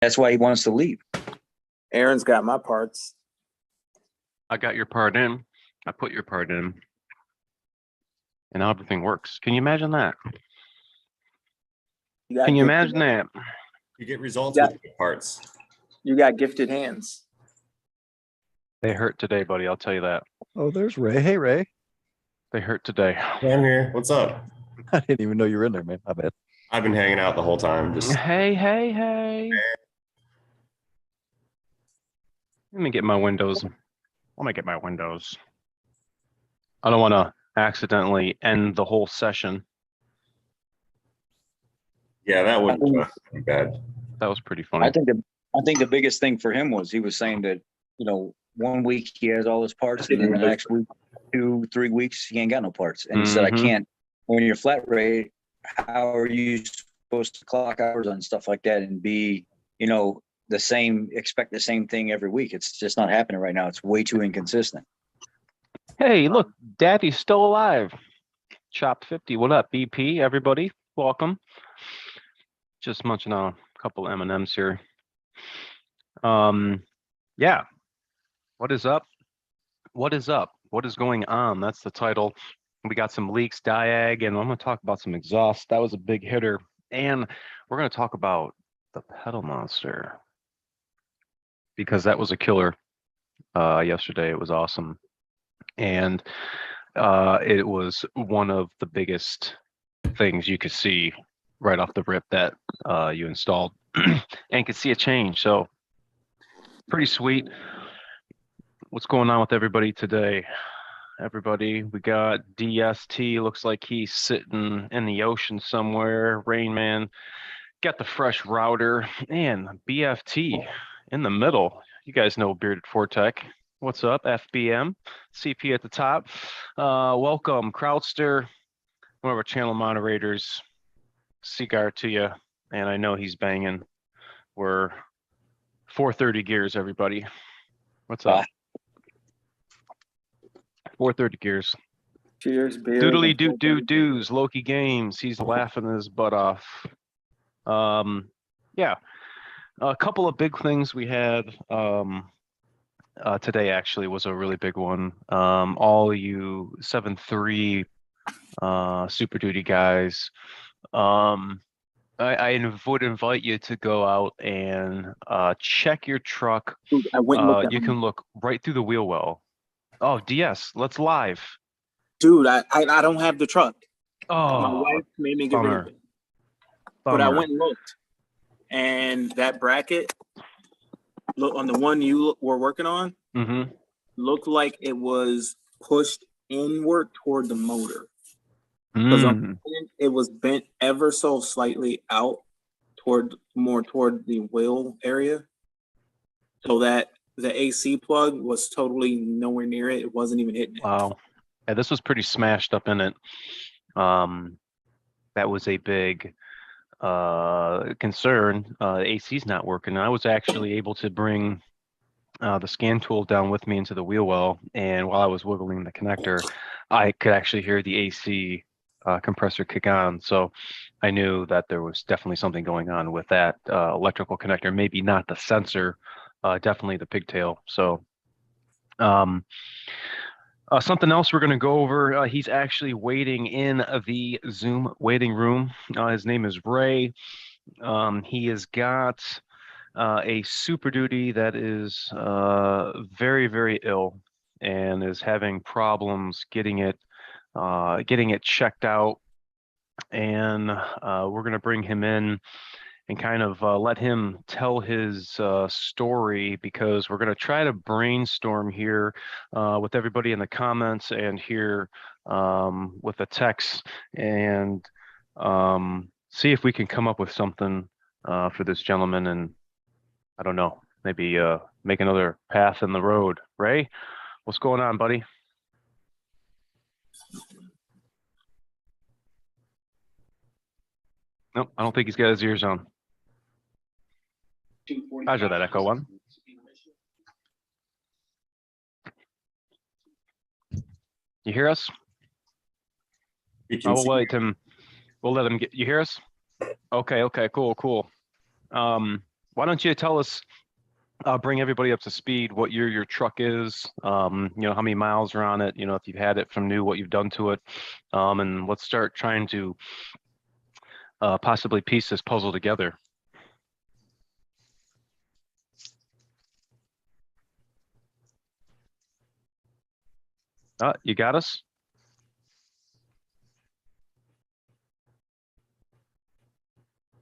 That's why he wants to leave. Aaron's got my parts. I got your part in. I put your part in. And now everything works. Can you imagine that? Can you imagine that? You get results with good parts. You got gifted hands. They hurt today, buddy. I'll tell you that. Oh, there's Ray. Hey, Ray. They hurt today. Yeah, I'm here. What's up? I didn't even know you were in there, man. I bet. I've been hanging out the whole time. Just Hey. Let me get my windows. Let me get my windows. I don't want to accidentally end the whole session. yeah, that wouldn't be bad. That was pretty funny. I think the biggest thing for him was he was saying that, 1 week he has all his parts, and then the next week, 2-3 weeks he ain't got no parts. And he said, I can't. When you're flat rate, how are you supposed to clock hours on stuff like that and be, expect the same thing every week? It's just not happening right now. It's way too inconsistent. Hey, look, Daddy's still alive. Chopped 50. What up, BP? Everybody, welcome. Just munching on a couple M&Ms here. Yeah. What is up? What is up? What is going on? That's the title. We got some leaks, DIAG, and I'm going to talk about some exhaust. That was a big hitter. And we're going to talk about the pedal monster, because that was a killer yesterday. It was awesome. And it was one of the biggest things you could see right off the rip that you installed and could see a change. So pretty sweet. What's going on with everybody today? Everybody, we got DST. Looks like he's sitting in the ocean somewhere. Rain Man got the fresh router, and BFT in the middle. You guys know Bearded Fortec. What's up, FBM? CP at the top. Welcome, Krautster, one of our channel moderators. Cigar to you, and I know he's banging. We're 430 gears, everybody. What's up? 430 gears. Cheers, beer. Doodly doos. Loki Games. He's laughing his butt off. Yeah. A couple of big things we had today actually was a really big one. All you 7.3 Super Duty guys. I would invite you to go out and check your truck. Dude, I went and looked at You them. can look right through the wheel well. Oh, DS, let's live. Dude, I don't have the truck. My Oh, wife made me get rid of bummer. it. But I Bummer. went and looked, and that bracket, look on the one you were working on, Mm-hmm. looked like it was pushed inward toward the motor. Because it was bent ever so slightly out toward the wheel area, so that the AC plug was totally nowhere near it. It wasn't even hitting it. Wow. Yeah, this was pretty smashed up in it. That was a big concern. The AC's not working. I was actually able to bring the scan tool down with me into the wheel well, and while I was wiggling the connector, I could actually hear the AC compressor kick on. So I knew that there was definitely something going on with that electrical connector. Maybe not the sensor, definitely the pigtail. So something else we're going to go over. He's actually waiting in the Zoom waiting room. His name is Ray. He has got a Super Duty that is very, very ill and is having problems getting it checked out. And we're going to bring him in and kind of let him tell his story, because we're going to try to brainstorm here with everybody in the comments and here with the text, and see if we can come up with something for this gentleman, and I don't know, maybe make another path in the road. Ray, what's going on, buddy? Nope, I don't think he's got his ears on. Roger that, Echo One. You hear us? You can We'll see wait him. We'll let him get. You hear us? Okay. Cool. why don't you tell us, bring everybody up to speed, what year your truck is, you know, how many miles are on it, you know, if you've had it from new, what you've done to it. And let's start trying to possibly piece this puzzle together. You got us?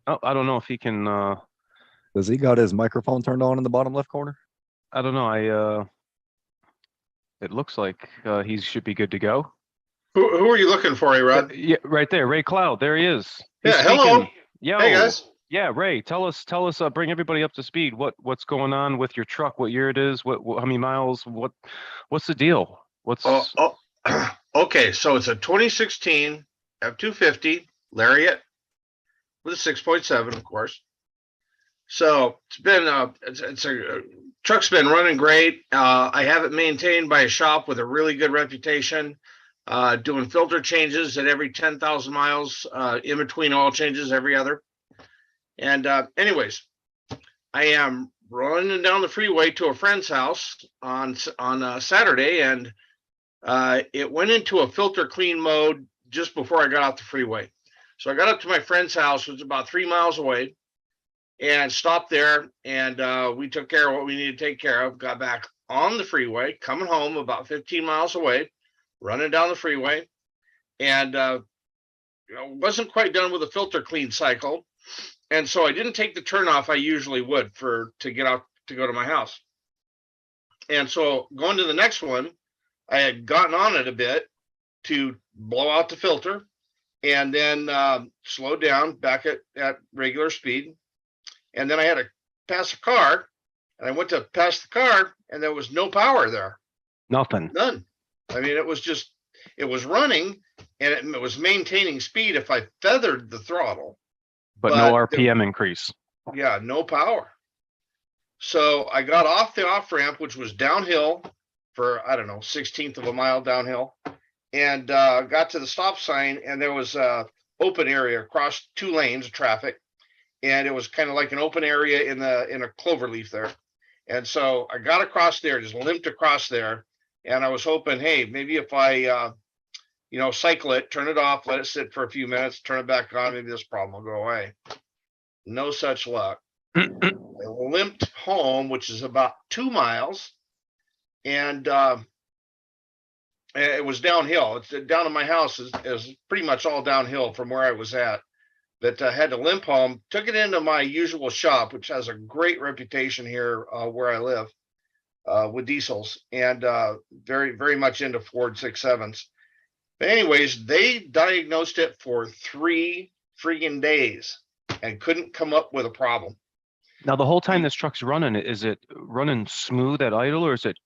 Oh, I don't know if he can, Does he got his microphone turned on in the bottom left corner? I don't know. It looks like he should be good to go. Who are you looking for, Rod? Yeah, right there, Ray Cloud. There he is. He's Yeah, hello. speaking. Yo, Hey guys. yeah, Ray, tell us, bring everybody up to speed. What's going on with your truck? What year it is? How many miles? What's the deal? Okay, so it's a 2016 F-250 Lariat with a 6.7, of course. So it's been it's a truck's been running great. I have it maintained by a shop with a really good reputation, doing filter changes at every 10,000 miles, in between oil changes every other. And anyways, I am running down the freeway to a friend's house on Saturday, and it went into a filter clean mode just before I got off the freeway. So I got up to my friend's house, which was about 3 miles away, and stopped there, and we took care of what we needed to take care of. Got back on the freeway, coming home about 15 miles away, running down the freeway, and wasn't quite done with the filter clean cycle. And so I didn't take the turnoff I usually would to get out to go to my house. And so going to the next one, I had gotten on it a bit to blow out the filter, and then slowed down back at regular speed. And then I had to pass a car, and I went to pass the car, and there was no power there. Nothing. None. I mean, it was running, and it was maintaining speed if I feathered the throttle. But no RPM increase. Yeah, no power. So I got off the off ramp, which was downhill for, I don't know, 1/16 of a mile downhill, and got to the stop sign, and there was a open area across 2 lanes of traffic, and it was kind of like an open area in a clover leaf there. And so I got across there, just limped across there, and I was hoping, hey, maybe if I cycle it, turn it off, let it sit for a few minutes, turn it back on, maybe this problem will go away. No such luck. I limped home, which is about 2 miles, and it was downhill. It's down to my house is pretty much all downhill from where I was at. But I had to limp home, took it into my usual shop, which has a great reputation here where I live with diesels, and very, very much into Ford 6.7s. But anyways, they diagnosed it for 3 freaking days and couldn't come up with a problem. Now, the whole time this truck's running, is it running smooth at idle, or is it,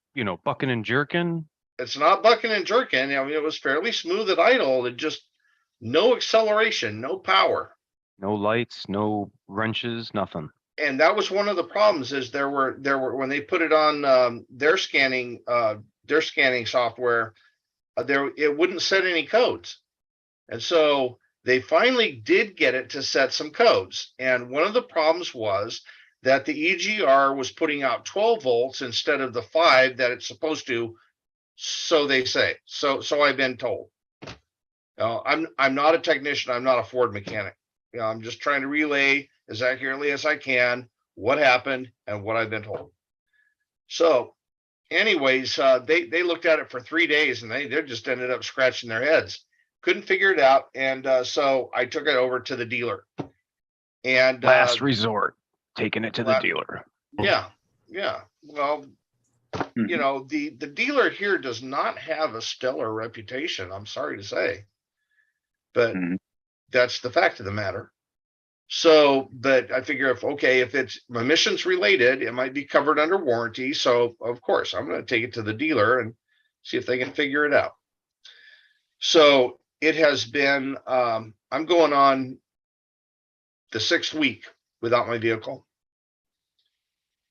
bucking and jerking? It's not bucking and jerking. I mean, it was fairly smooth at idle. It just no acceleration, no power. No lights, no wrenches, nothing. And that was one of the problems. Is there were when they put it on their scanning software, it wouldn't set any codes, and so they finally did get it to set some codes. And one of the problems was that the EGR was putting out 12 volts instead of the 5 that it's supposed to. So they say. So I've been told. I'm not a technician. I'm not a Ford mechanic. I'm just trying to relay as accurately as I can what happened and what I've been told. So anyways, they looked at it for 3 days, and they just ended up scratching their heads. Couldn't figure it out. And so I took it over to the dealer. And last resort, taking it to the dealer. Yeah. Well, the dealer here does not have a stellar reputation, I'm sorry to say. But that's the fact of the matter. So, but I figure if it's emissions related, it might be covered under warranty. So of course, I'm going to take it to the dealer and see if they can figure it out. So it has been, I'm going on the 6th week without my vehicle.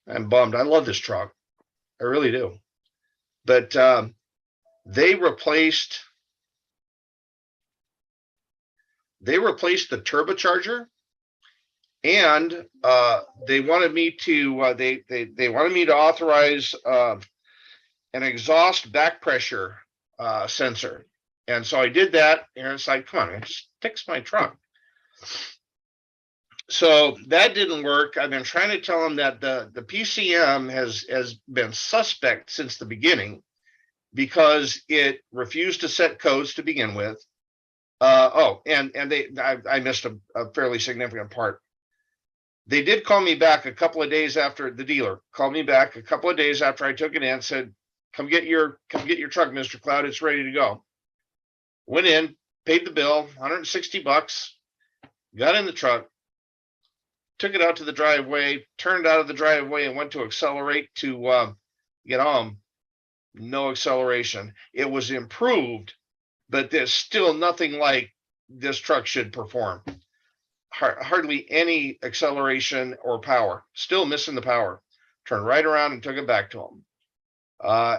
I'm bummed. I love this truck. I really do. But they replaced the turbocharger and they wanted me to they wanted me to authorize an exhaust back pressure sensor. And so I did that, and it's like, come on, man, just fix my truck. So that didn't work. I've been trying to tell them that the PCM has been suspect since the beginning because it refused to set codes to begin with. I missed a fairly significant part. They did call me back a couple of days after the dealer called me back a couple of days after I took it in, said, come get your truck, Mr. Cloud. It's ready to go. Went in, paid the bill, $160, got in the truck, took it out to the driveway, turned out of the driveway and went to accelerate to get home. No acceleration. It was improved, but there's still nothing like this truck should perform. Hardly any acceleration or power. Still missing the power. Turned right around and took it back to them.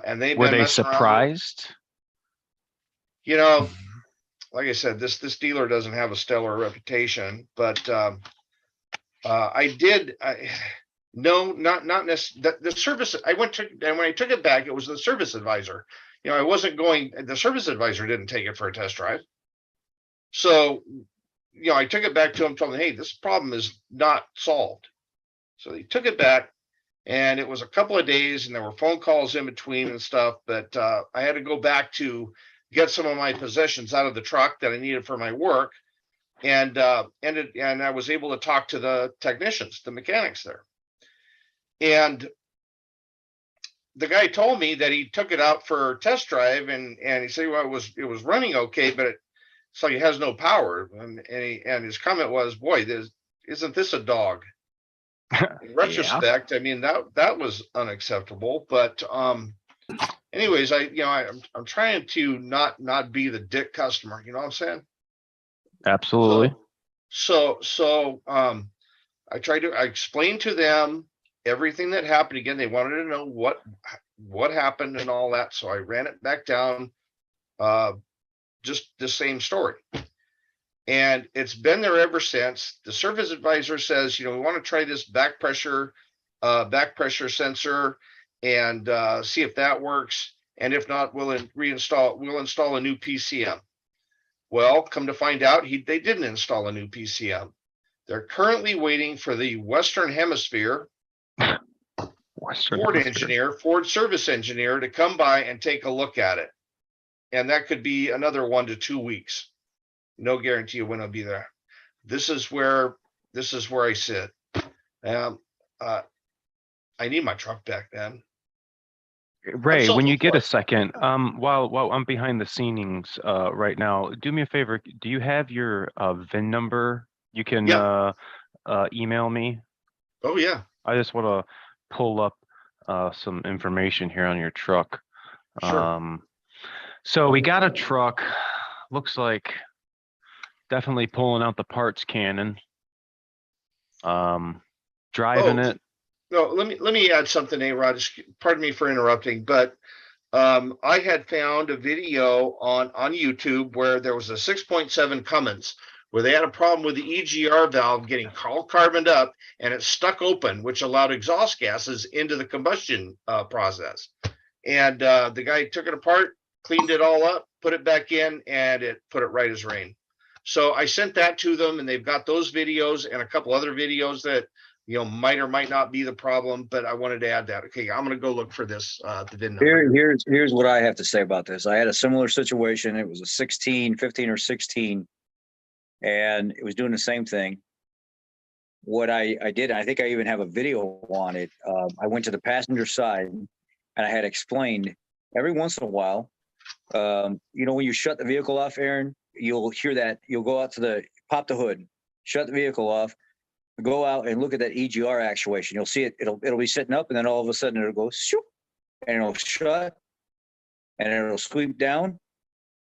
And they've Were been they messing around. surprised? You know, like I said, this dealer doesn't have a stellar reputation, but not necessarily the service. And when I took it back, it was the service advisor. You know, the service advisor didn't take it for a test drive. So, you know, I took it back to him, told him, hey, this problem is not solved. So they took it back, and it was a couple of days, and there were phone calls in between and stuff, but I had to go back to get some of my possessions out of the truck that I needed for my work. And I was able to talk to the technicians, the mechanics there. And the guy told me that he took it out for test drive, and he said, well, it was running okay, but it's like it has no power. And his comment was, boy, isn't this a dog? In retrospect, I mean, that was unacceptable. But anyways, I'm trying to not be the dick customer. You know what I'm saying? Absolutely. So I explained to them everything that happened. Again, they wanted to know what happened and all that. So I ran it back down, just the same story. And it's been there ever since. The service advisor says, you know, we want to try this back pressure sensor and see if that works. And if not, we'll install a new PCM. Well, come to find out, they didn't install a new PCM. They're currently waiting for the Western Hemisphere Ford service engineer to come by and take a look at it. And that could be another 1 to 2 weeks. No guarantee when I'll be there. This is where I sit. I need my truck back, man. Ray, when you get a second, while I'm behind the scenes right now, do me a favor. Do you have your VIN number? You can email me. Oh yeah. I just want to pull up some information here on your truck. Sure. So we got a truck. Looks like definitely pulling out the parts cannon. Driving it. No, let me add something, A-Rod. Pardon me for interrupting, but I had found a video on YouTube where there was a 6.7 Cummins where they had a problem with the EGR valve getting all carboned up and it stuck open, which allowed exhaust gases into the combustion process. And the guy took it apart, cleaned it all up, put it back in, and it put it right as rain. So I sent that to them, and they've got those videos and a couple other videos that, you know, might or might not be the problem, but I wanted to add that. Okay, I'm going to go look for this. The VIN number. Here's what I have to say about this. I had a similar situation. It was a 15 or 16, and it was doing the same thing. What I did, I think I even have a video on it. I went to the passenger side, and I had explained every once in a while, you know, when you shut the vehicle off, Aaron, you'll hear that. You'll go out to pop the hood, shut the vehicle off, go out and look at that EGR actuation. You'll see it. It'll be sitting up, and then all of a sudden it'll go shoop, and it'll shut, and it'll sweep down.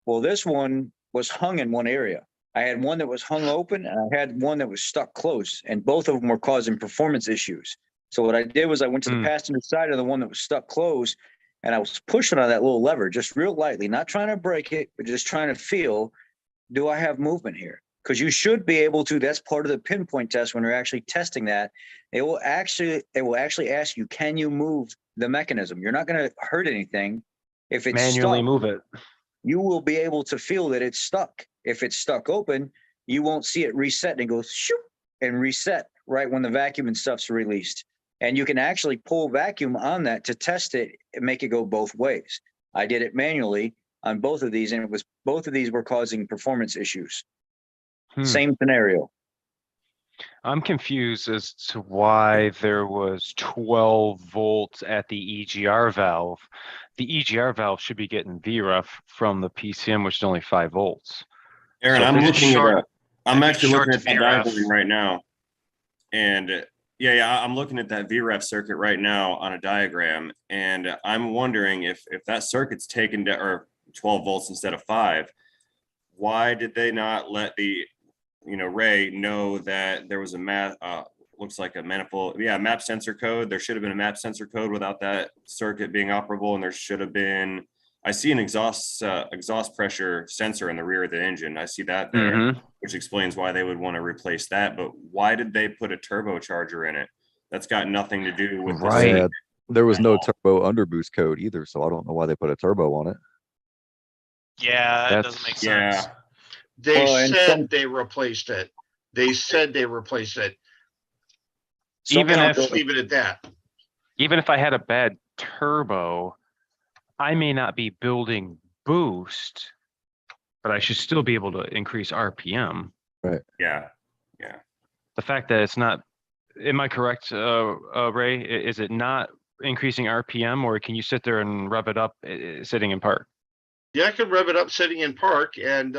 Well, this one was hung in one area. I had one that was hung open, and I had one that was stuck close, and both of them were causing performance issues. So what I did was I went to the passenger side of the one that was stuck close, and I was pushing on that little lever just real lightly, not trying to break it, but just trying to feel, do I have movement here? because you should be able to, that's part of the pinpoint test when they're actually testing that. It will actually ask you, can you move the mechanism? You're not going to hurt anything. If it's Manually stuck, move it. you will be able to feel that it's stuck. If it's stuck open, you won't see it reset and it goes shoop and reset right when the vacuum and stuff's released. And you can actually pull vacuum on that to test it and make it go both ways. I did it manually on both of these, and it was both of these were causing performance issues. Same scenario. I'm confused as to why there was 12 volts at the EGR valve. The EGR valve should be getting VREF from the PCM, which is only 5 volts. Aaron, So I'm if it's looking short- at I'm if it's actually looking short at to that VREF. diagram right now. And I'm looking at that VREF circuit right now on a diagram. And I'm wondering if that circuit's taken to or 12 volts instead of 5, why did they not let the Ray know that there was a looks like a manifold, map sensor code. There should have been a map sensor code without that circuit being operable, and there should have been. I see an exhaust pressure sensor in the rear of the engine. I see that there, which explains why they would want to replace that. But why did they put a turbocharger in it? That's got nothing to do with the Right. Yeah, there was no turbo underboost code either, so I don't know why they put a turbo on it. Yeah, that doesn't make sense. Yeah. They Well, and said they replaced it. They said they replaced it. Even I'll if- just leave it at that. Even if I had a bad turbo, I may not be building boost, but I should still be able to increase RPM. Yeah. The fact that it's not, am I correct, Ray? Is it not increasing RPM, or can you sit there and rev it up sitting in park? Yeah, I could rev it up sitting in park. And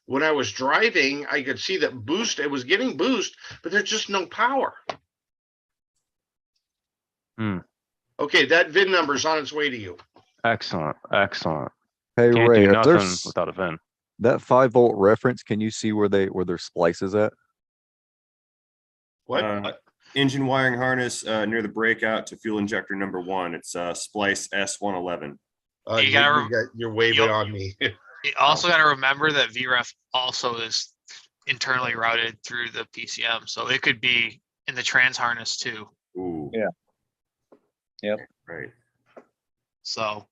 when I was driving, I could see that boost. It was getting boost, but there's just no power. Okay, that VIN number is on its way to you. Excellent. Hey Can't Ray, do nothing there's without a VIN. that 5-volt reference. Can you see where their splice is at? What? Engine wiring harness near the breakout to fuel injector number 1. It's splice S111. You're way You'll- beyond me. You also got to remember that VREF also is internally routed through the PCM, so it could be in the trans harness too. Ooh. Yeah. Yep. Right. So,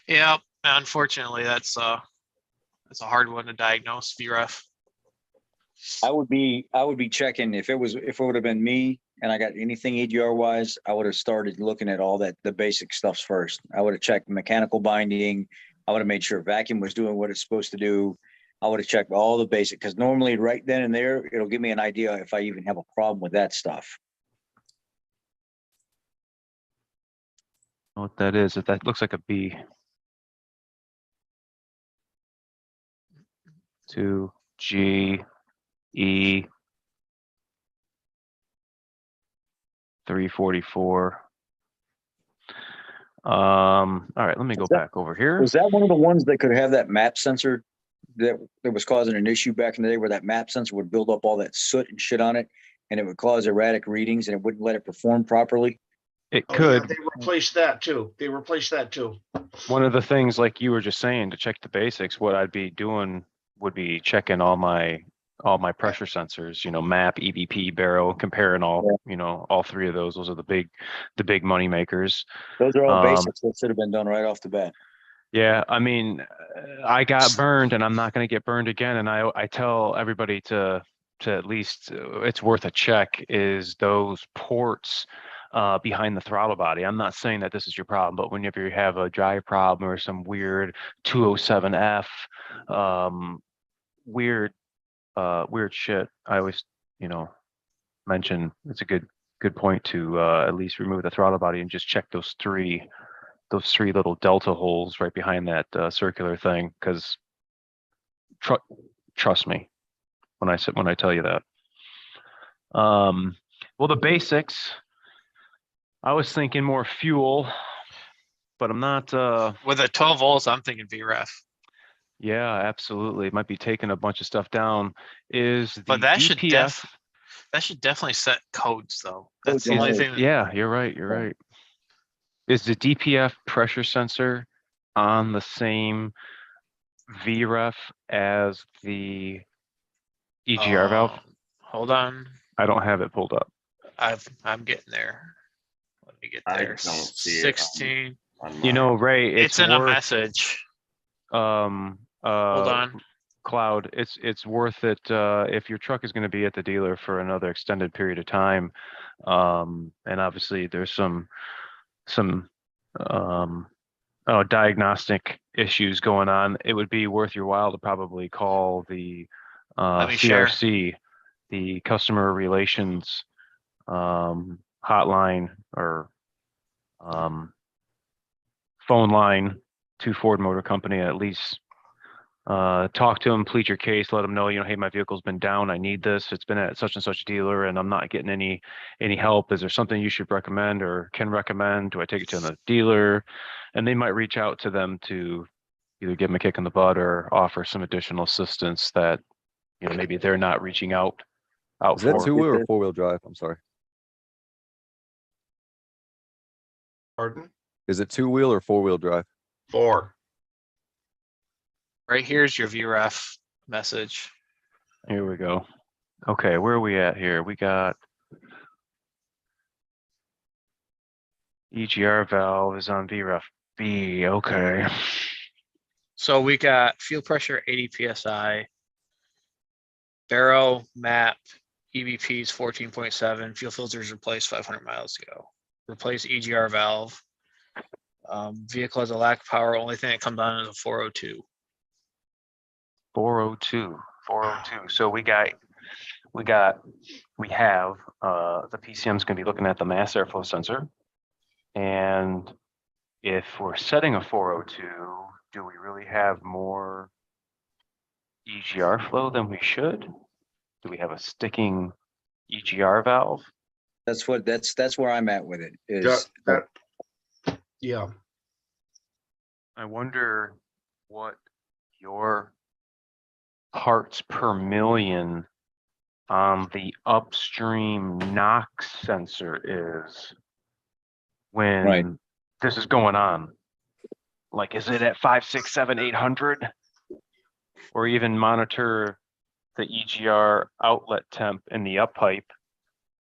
yeah, unfortunately, that's a hard one to diagnose, VREF. I would be checking if it would have been me and I got anything EGR wise, I would have started looking at all the basic stuffs first. I would have checked mechanical binding. I would have made sure vacuum was doing what it's supposed to do. I would have checked all the basic, because normally right then and there, it'll give me an idea if I even have a problem with that stuff. What that is, that looks like a B. 2 G E 344. All right, let me go back over here. Was that one of the ones that could have that map sensor that was causing an issue back in the day, where that map sensor would build up all that soot and shit on it, and it would cause erratic readings and it wouldn't let it perform properly? It Oh, yeah, could. they replaced that too. One of the things, like you were just saying, to check the basics, what I'd be doing would be checking all my pressure sensors, map, EVP, barrel, comparing all, all 3 of those. Those are the big money makers. Those are all basics that should have been done right off the bat. Yeah, I mean, I got burned and I'm not going to get burned again. And I tell everybody to at least, it's worth a check, is those ports behind the throttle body. I'm not saying that this is your problem, but whenever you have a drive problem or some weird 207F, weird shit, I always, mention it's a good point to at least remove the throttle body and just check those three little delta holes right behind that circular thing, because trust me when I tell you that. Well, the basics, I was thinking more fuel, but I'm not. With a 12 volts, I'm thinking VREF. Yeah, absolutely. It might be taking a bunch of stuff down. Is the But that DPF? should definitely set codes though. That's the Yeah. only thing. Yeah, you're right. Is the DPF pressure sensor on the same VREF as the EGR valve. Hold on. I don't have it pulled up. I'm getting there. Let me get I there. don't see it 16. on You mine. know, Ray, It's in a worth, message. Hold Hold on. Cloud, it's worth it if your truck is going to be at the dealer for another extended period of time. And obviously there's some diagnostic issues going on. It would be worth your while to probably call the Let me share. CRC, the customer relations hotline or phone line to Ford Motor Company, at least talk to them, plead your case, let them know, hey, my vehicle's been down, I need this, it's been at such and such dealer and I'm not getting any help. Is there something you should recommend or can recommend? Do I take it to another dealer? And they might reach out to them to either give them a kick in the butt or offer some additional assistance that maybe they're not reaching out Is that for. 2-wheel or 4-wheel drive? I'm sorry. Pardon? Is it 2-wheel or 4-wheel drive? 4. Right here's your VREF message. Here we go. Okay, where are we at here? We got EGR valve is on VREF B. Okay. So we got fuel pressure 80 psi, barrel map, EBPs 14.7, fuel filters replaced 500 miles ago. Replace EGR valve. Vehicle has a lack of power. Only thing that comes on is a 402. 402. So we have the PCM's going to be looking at the mass airflow sensor. And if we're setting a 402, do we really have more EGR flow than we should? Do we have a sticking EGR valve? That's where I'm at with it Yeah. I wonder what your parts per million on the upstream NOx sensor is when Right. this is going on. Like, is it at 5, 6, 7, 800? Or even monitor the EGR outlet temp in the up pipe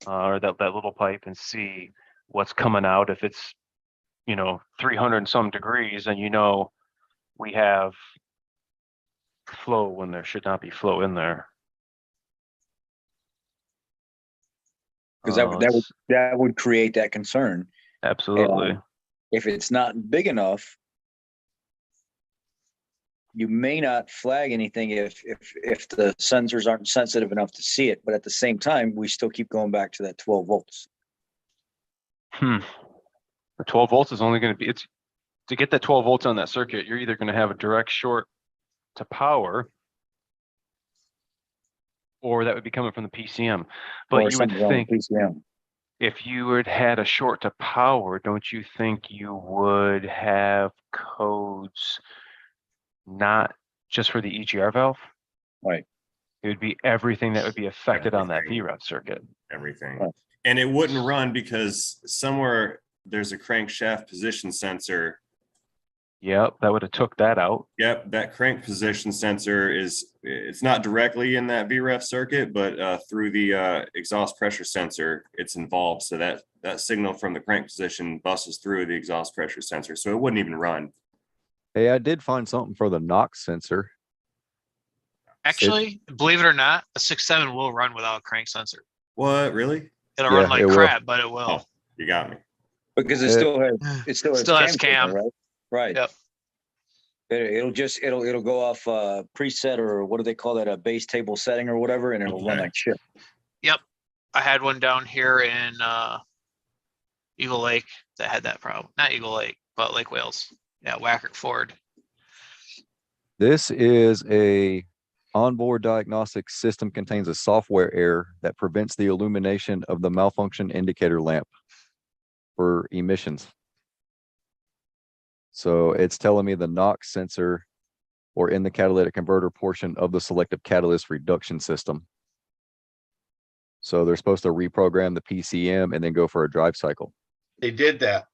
or that little pipe and see what's coming out. If it's 300 and some degrees, then we have flow when there should not be flow in there. because that would create that concern. Absolutely. And if it's not big enough, you may not flag anything if the sensors aren't sensitive enough to see it. But at the same time, we still keep going back to that 12 volts. The 12 volts is only going to be, to get that 12 volts on that circuit, you're either going to have a direct short to power, or that would be coming from the PCM. But Or you would something on the think PCM. if you had a short to power, don't you think you would have codes not just for the EGR valve? Right. It would be everything that would be affected on that Everything. VREF circuit. Everything. Right. And it wouldn't run because somewhere there's a crankshaft position sensor. Yep, that would have took that out. Yep, that crank position sensor it's not directly in that VREF circuit, but through the exhaust pressure sensor, it's involved. So that signal from the crank position buses through the exhaust pressure sensor. So it wouldn't even run. Hey, I did find something for the NOx sensor. Actually, believe it or not, a 6.7 will run without a crank sensor. What, really? It'll Yeah, run like it will. crap, but it will. Oh, you got me. Because it still has Still has cam, cam. right? Right. Yep. It'll go off preset, or what do they call that? A base table setting or whatever, and it'll run Okay. like shit. Yep. I had one down here in Eagle Lake that had that problem. Not Eagle Lake, but Lake Wales. Yeah, Wacker Ford. This is a onboard diagnostic system, contains a software error that prevents the illumination of the malfunction indicator lamp for emissions. So it's telling me the NOx sensor or in the catalytic converter portion of the selective catalyst reduction system. So they're supposed to reprogram the PCM and then go for a drive cycle. They did that.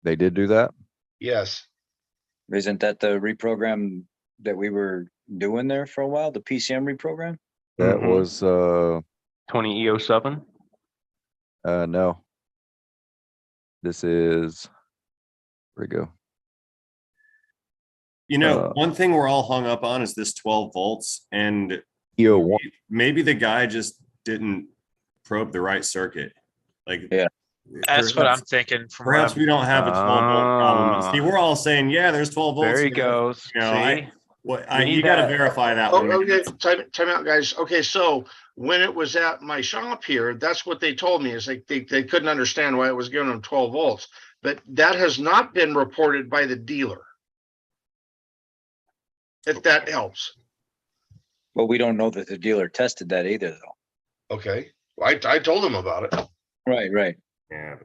They did do that? Yes. Isn't that the reprogram that we were doing there for a while? The PCM reprogram? That Mhm. was 20 E07. no. This is where'd it go? You know, Uh, one thing we're all hung up on is this 12 volts, and EO1. maybe the guy just didn't probe the right circuit. Like, Yeah. That's what I'm thinking. From what perhaps I'm, we don't have a 12 volt problem. Ah. See, we're all saying, yeah, there's 12 volts. There he here. goes. You know, See? We need you got to that. verify that Oh, one. okay, time out, guys. Okay, so when it was at my shop here, that's what they told me, is like they couldn't understand why it was giving them 12 volts. But that has not been reported by the dealer. If that helps. But we don't know that the dealer tested that either, though. Okay, well, I told them about it. Right. Yeah.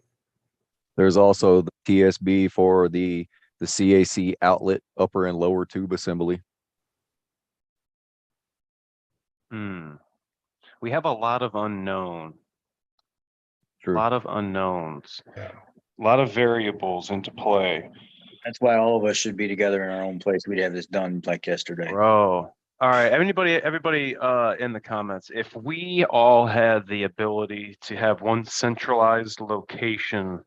There's also the TSB for the CAC outlet upper and lower tube assembly. We have a lot of unknown. A True. lot of unknowns. Yeah. A lot of variables into play. That's why all of us should be together in our own place. We'd have this done like yesterday. Bro. All right, everybody in the comments, if we all had the ability to have one centralized location,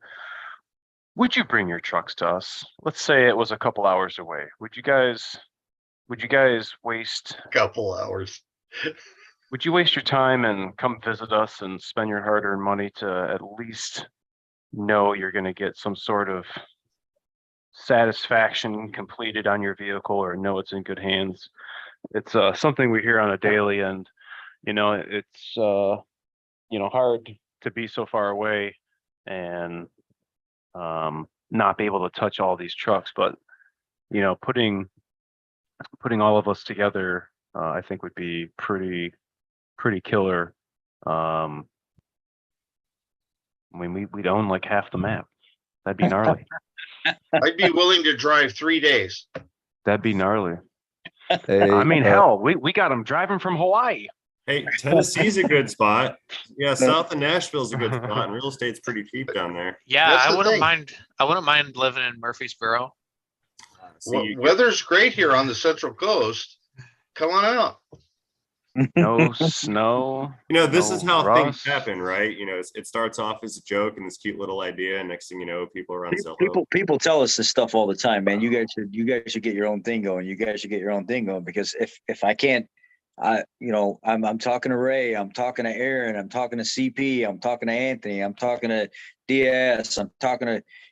would you bring your trucks to us? Let's say it was a couple hours away. Would you guys waste Couple hours. would you waste your time and come visit us and spend your hard-earned money to at least know you're going to get some sort of satisfaction completed on your vehicle, or know it's in good hands? It's something we hear on a daily, and it's hard to be so far away and not be able to touch all these trucks, but putting all of us together, I think would be pretty killer. I mean, we'd own like half the map. That'd be gnarly. I'd be willing to drive 3 days. That'd be gnarly. Hey, I mean, hell, we got them driving from Hawaii. Hey, Tennessee's a good spot. Yeah, south of Nashville's a good spot, and real estate's pretty cheap down there. yeah, That's I the wouldn't thing. mind. I wouldn't mind living in Murfreesboro. Weather's great here on the Central Coast. Come on out. No snow. This is how things rust. happen, right? It starts off as a joke and this cute little idea, and next thing you know, people are on Zillow. People tell us this stuff all the time, man. You guys should get your own thing going. You guys should get your own thing going, because if I can't, I'm talking to Ray, I'm talking to Aaron, I'm talking to CP, I'm talking to Anthony, I'm talking to DS,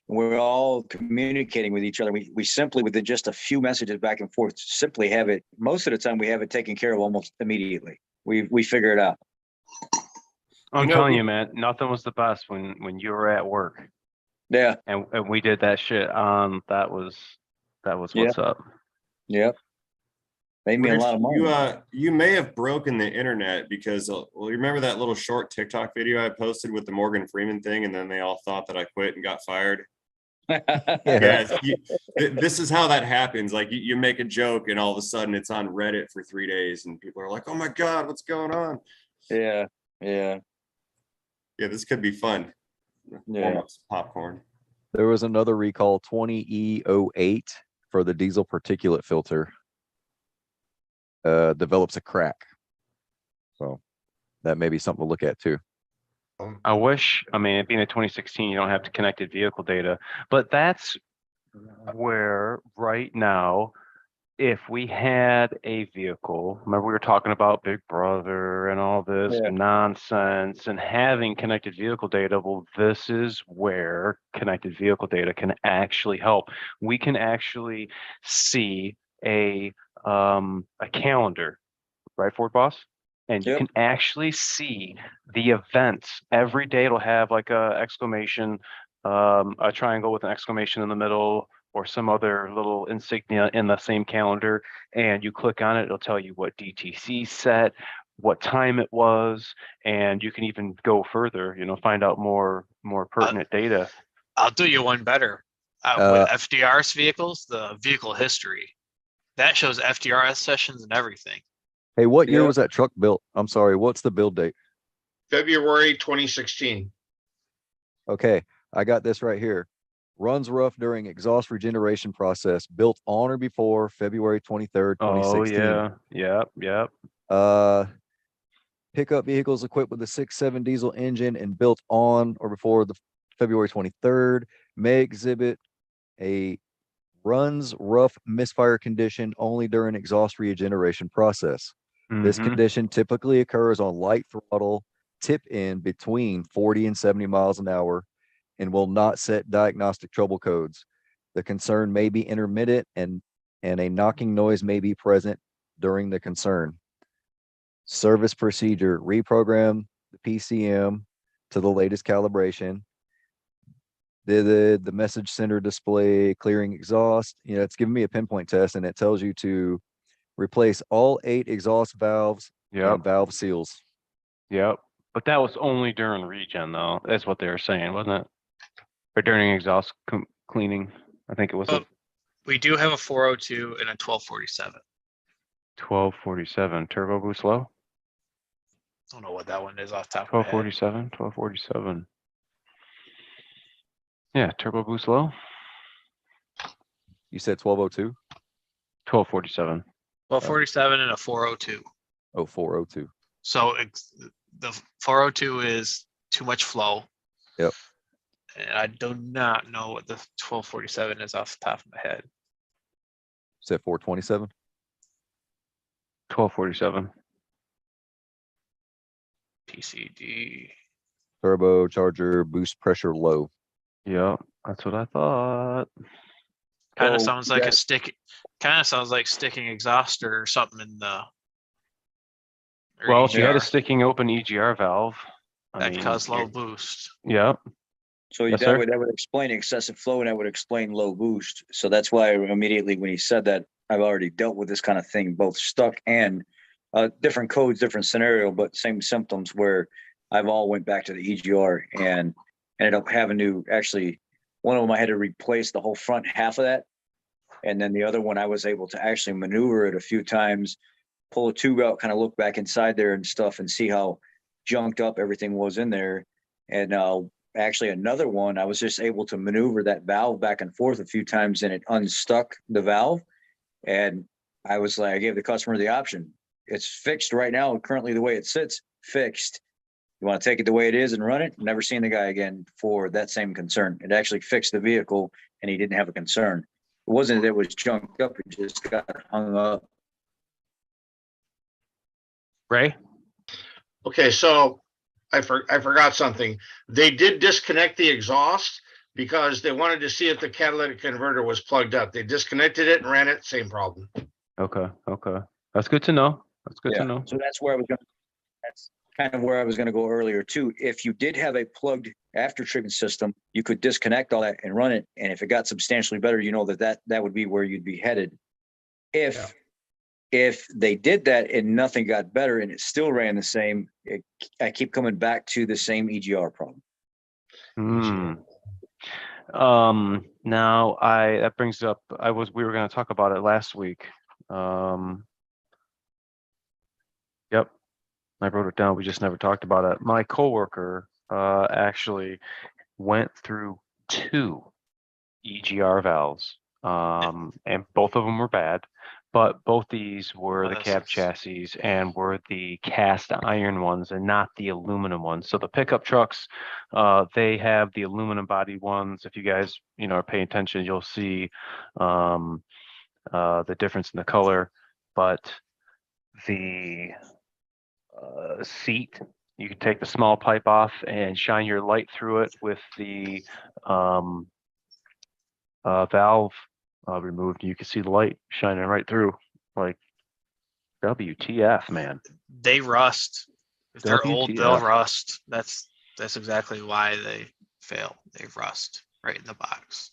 we're all communicating with each other. We simply, with just a few messages back and forth, simply have it, most of the time we have it taken care of almost immediately. We figure it out. I'm telling you, man, nothing was the best when you were at work. Yeah. And we did that shit on, that was what's up. Yep. Made me a lot of money. You may have broken the internet because, well, you remember that little short TikTok video I posted with the Morgan Freeman thing, and then they all thought that I quit and got fired. Yes, this is how that happens. Like you make a joke, and all of a sudden it's on Reddit for 3 days, and people are like, "Oh my god, what's going on?" Yeah. This could be fun. Yeah. Popcorn. there was another recall, 20E08 for the diesel particulate filter. Develops a crack. So that may be something to look at too. I wish, I mean, it being a 2016, you don't have to connected vehicle data, but that's where right now, if we had a vehicle, remember we were talking about Big Brother and all this nonsense and having connected vehicle data. Well, this is where connected vehicle data can actually help. We can actually see a calendar, right, Ford Boss? And you can actually see the events every day. It'll have like a exclamation, a triangle with an exclamation in the middle, or some other little insignia in the same calendar. And you click on it, it'll tell you what DTC set, what time it was, and you can even go further, find out more pertinent data. I'll do you one better. With FDR's vehicles, the vehicle history, that shows FDRS sessions and everything. Hey, what year was that truck built? I'm sorry, what's the build date? February 2016. Okay, I got this right here. Runs rough during exhaust regeneration process, built on or before February 23rd, 2016. Oh yeah, yep. pickup vehicles equipped with a 6.7 diesel engine and built on or before the February 23rd may exhibit a runs rough misfire condition only during exhaust regeneration process. This condition typically occurs on light throttle tip in between 40 and 70 miles an hour and will not set diagnostic trouble codes. The concern may be intermittent and a knocking noise may be present during the concern. Service procedure, reprogram the PCM to the latest calibration. The message center display clearing exhaust. You know, it's giving me a pinpoint test and it tells you to replace all 8 exhaust valves and valve seals. Yep. But that was only during regen though. That's what they were saying, wasn't it? Or during exhaust cleaning. I think it was Oh, we do have a 402 and a 1247. 1247 turbo boost low. Don't know what that one is off the top of my head. 1247. Yeah, turbo boost low. You said 1202? 1247. 1247 and a 402. Oh, 402. So the 402 is too much flow. Yep. And I do not know what the 1247 is off the top of my head. Said 427? 1247. PCD. Turbocharger boost pressure low. Yeah, that's what I thought. Kind of So sounds like that- a stick. Kind of sounds like sticking exhauster or something in the. or Well, if you had a EGR. sticking open EGR valve, I That mean, cause low boost. yeah, So Yes, sir. that would explain excessive flow and that would explain low boost. So that's why immediately when he said that, I've already dealt with this kind of thing, both stuck and different codes, different scenario, but same symptoms where I've all went back to the EGR and ended up having to actually, one of them I had to replace the whole front half of that. And then the other one, I was able to actually maneuver it a few times, pull a tube out, kind of look back inside there and stuff and see how junked up everything was in there. And actually another one, I was just able to maneuver that valve back and forth a few times and it unstuck the valve. And I was like, I gave the customer the option. It's fixed right now, currently the way it sits, fixed. You want to take it the way it is and run it? Never seen the guy again for that same concern. It actually fixed the vehicle and he didn't have a concern. It wasn't that it was junked up, it just got hung up. Ray. Okay, so I forgot something. They did disconnect the exhaust because they wanted to see if the catalytic converter was plugged up. They disconnected it and ran it, same problem. Okay, that's good to know. That's good to know. So that's where I was going. That's kind of where I was going to go earlier too. If you did have a plugged after treatment system, you could disconnect all that and run it. And if it got substantially better, you know that would be where you'd be headed. If they did that and nothing got better and it still ran the same, I keep coming back to the same EGR problem. Now that brings up, we were going to talk about it last week. Yep. I wrote it down. We just never talked about it. My coworker actually went through 2 EGR valves, and both of them were bad. But both these were the cab chassis and were the cast iron ones and not the aluminum ones. So the pickup trucks, they have the aluminum body ones. If you guys, are paying attention, you'll see the difference in the color. But the seat, you can take the small pipe off and shine your light through it with the valve removed. You can see the light shining right through. Like, WTF, man. They rust. If they're old, they'll WTF. rust. That's exactly why they fail. They rust right in the box.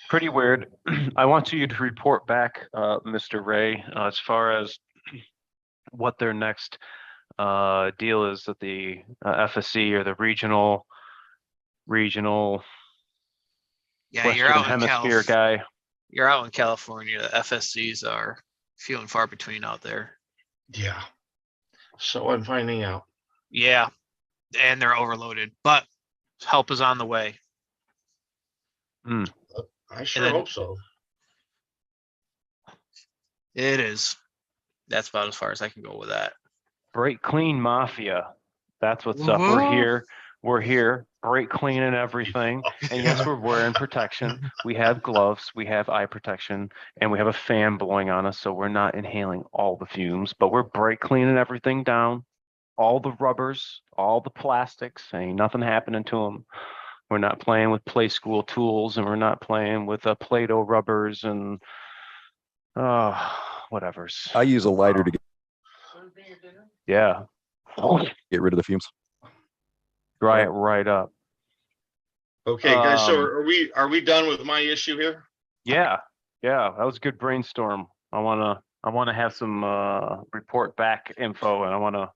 Pretty weird. I want you to report back, Mr. Ray, as far as what their next deal is at the FSC or the regional Yeah, you're Western out in Hemisphere guy. You're out in California. The FSCs are few and far between out there. Yeah. So I'm finding out. Yeah, and they're overloaded, but help is on the way. I sure then- hope so. It is. That's about as far as I can go with that. Brake clean mafia. That's what's up. We're here. We're here. Brake cleaning everything. And yes, we're wearing protection. We have gloves. We have eye protection, and we have a fan blowing on us, so we're not inhaling all the fumes. But we're brake cleaning everything down. All the rubbers, all the plastics. Ain't nothing happening to them. We're not playing with play school tools, and we're not playing with Play-Doh rubbers and whatever's. I use a lighter to Yeah. get rid of the fumes. Dry it right up. Okay, guys, so Um, are we done with my issue here? Yeah, that was a good brainstorm. I wanna have some report back info, and I wanna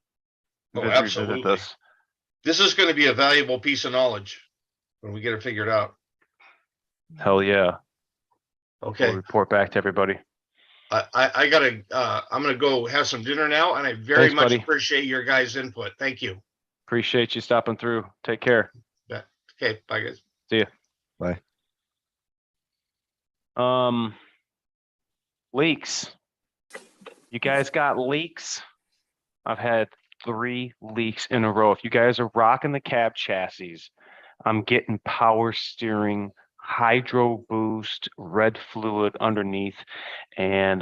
Oh, revisit absolutely. this. This is going to be a valuable piece of knowledge when we get it figured out. Hell yeah. We'll Okay, report back to everybody. I gotta, I'm gonna go have some dinner now, and I very Thanks, much buddy. appreciate your guys' input. Thank you. Appreciate you stopping through. Take care. Okay, bye guys. See ya. Bye. Leaks. You guys got leaks? I've had 3 leaks in a row. If you guys are rocking the cab chassis, I'm getting power steering, hydro boost, red fluid underneath, and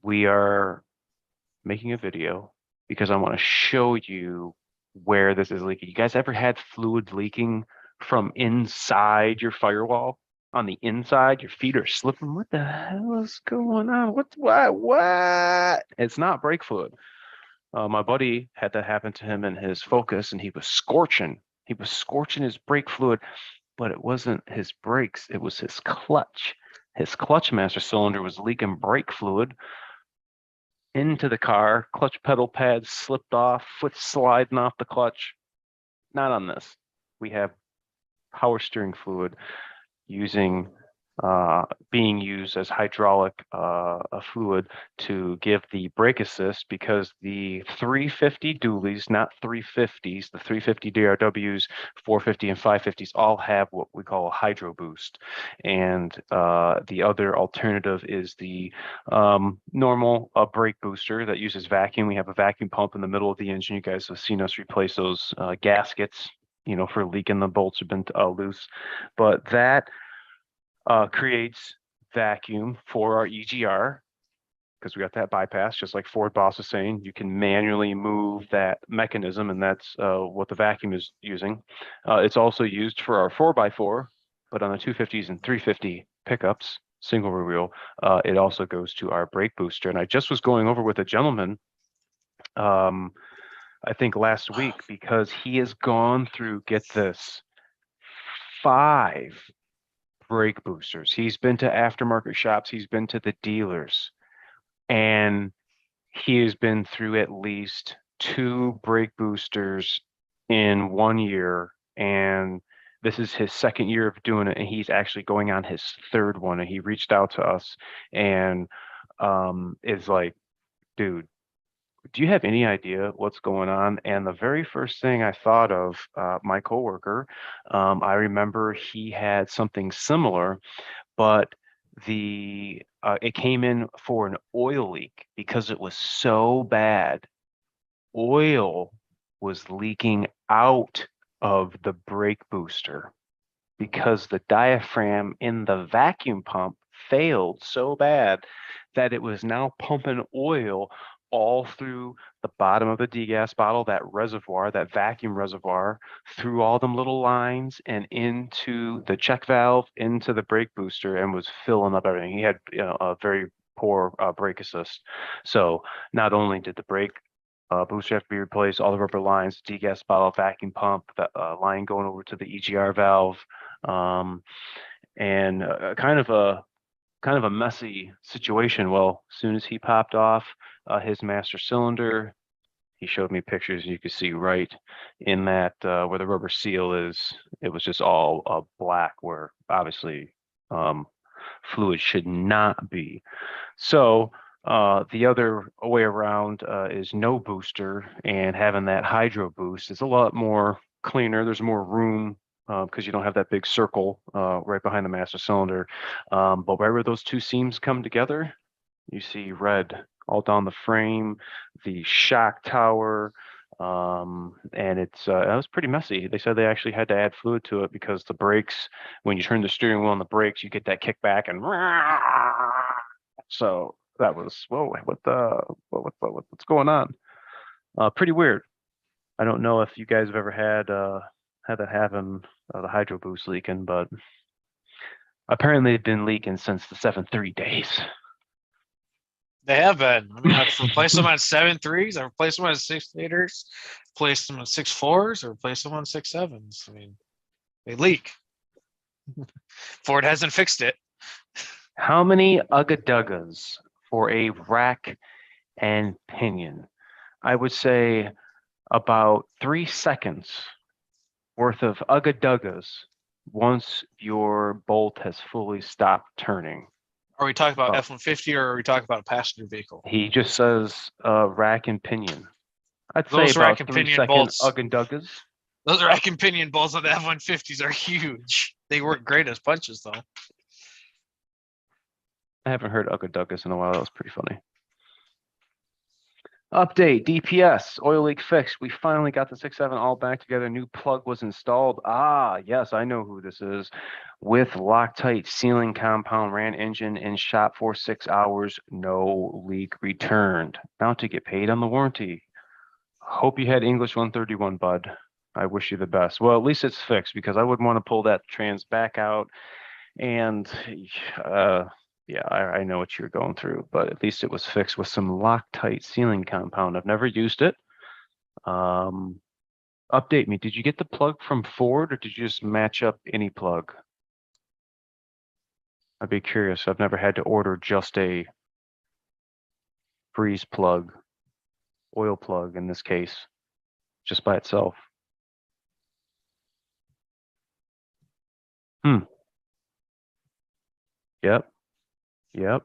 we are making a video because I want to show you where this is leaking. You guys ever had fluid leaking from inside your firewall? On the inside, your feet are slipping. What the hell is going on? What? It's not brake fluid. My buddy had that happen to him in his Focus, and he was scorching. He was scorching his brake fluid, but it wasn't his brakes. It was his clutch. His clutch master cylinder was leaking brake fluid into the car. Clutch pedal pad slipped off, foot sliding off the clutch. Not on this. We have power steering fluid being used as hydraulic fluid to give the brake assist, because the 350 dualies, not 350s, the 350 DRWs, 450 and 550s all have what we call a hydro boost. And the other alternative is the normal brake booster that uses vacuum. We have a vacuum pump in the middle of the engine. You guys have seen us replace those gaskets, for leaking. The bolts have been loose, but that creates vacuum for our EGR, because we got that bypass, just like Ford Boss is saying. You can manually move that mechanism, and that's what the vacuum is using. It's also used for our 4x4, but on the 250s and 350 pickups, single rear wheel, it also goes to our brake booster. And I just was going over with a gentleman, I think last week, because he has gone through, get this, 5 brake boosters. He's been to aftermarket shops, he's been to the dealers, and he has been through at least 2 brake boosters in 1 year. And this is his 2nd year of doing it, and he's actually going on his 3rd one. And he reached out to us and is like, dude, do you have any idea what's going on? And the very first thing I thought of, my coworker, I remember he had something similar, but it came in for an oil leak because it was so bad. Oil was leaking out of the brake booster because the diaphragm in the vacuum pump failed so bad that it was now pumping oil all through the bottom of the degas bottle, that reservoir, that vacuum reservoir, through all them little lines and into the check valve, into the brake booster, and was filling up everything. He had a very poor brake assist. So not only did the brake booster have to be replaced, all the rubber lines, degas bottle, vacuum pump, the line going over to the EGR valve, and kind of a messy situation. Well, as soon as he popped off his master cylinder, he showed me pictures, and you could see right in that where the rubber seal is, it was just all black, where obviously fluid should not be. So the other way around is no booster, and having that hydro boost is a lot more cleaner. There's more room because you don't have that big circle right behind the master cylinder. But wherever those two seams come together, you see red all down the frame, the shock tower, and it was pretty messy. They said they actually had to add fluid to it because the brakes, when you turn the steering wheel on the brakes, you get that kickback and so that was, whoa, what's going on? Pretty weird. I don't know if you guys have ever had that happen, the hydro boost leaking, but apparently it's been leaking since the 7.3 days. They have been. I mean, I've replaced them on 7.3s. I've replaced them on 6.8ers, replaced them on 6.4s, or replaced them on 6.7s. I mean, they leak. Ford hasn't fixed it. How many ugga-duggas for a rack and pinion? I would say about 3 seconds worth of ugga-duggas once your bolt has fully stopped turning. Are we talking about Oh. F-150 or are we talking about a passenger vehicle? He just says rack and pinion. I'd Those say rack about and 3 pinion second bolts. ugga-duggas. Those rack and pinion bolts on the F-150s are huge. They work great as punches, though. I haven't heard ugga-duggas in a while. That was pretty funny. Update, DPS, oil leak fixed. We finally got the 6.7 all back together. New plug was installed. Ah, yes, I know who this is. With Loctite sealing compound, ran engine in shop for 6 hours. No leak returned. Now to get paid on the warranty. Hope you had English 131, bud. I wish you the best. Well, at least it's fixed because I wouldn't want to pull that trans back out. And yeah, I know what you're going through, but at least it was fixed with some Loctite sealing compound. I've never used it. Update me. Did you get the plug from Ford or did you just match up any plug? I'd be curious. I've never had to order just a freeze plug, oil plug in this case, just by itself. Yep. Yep.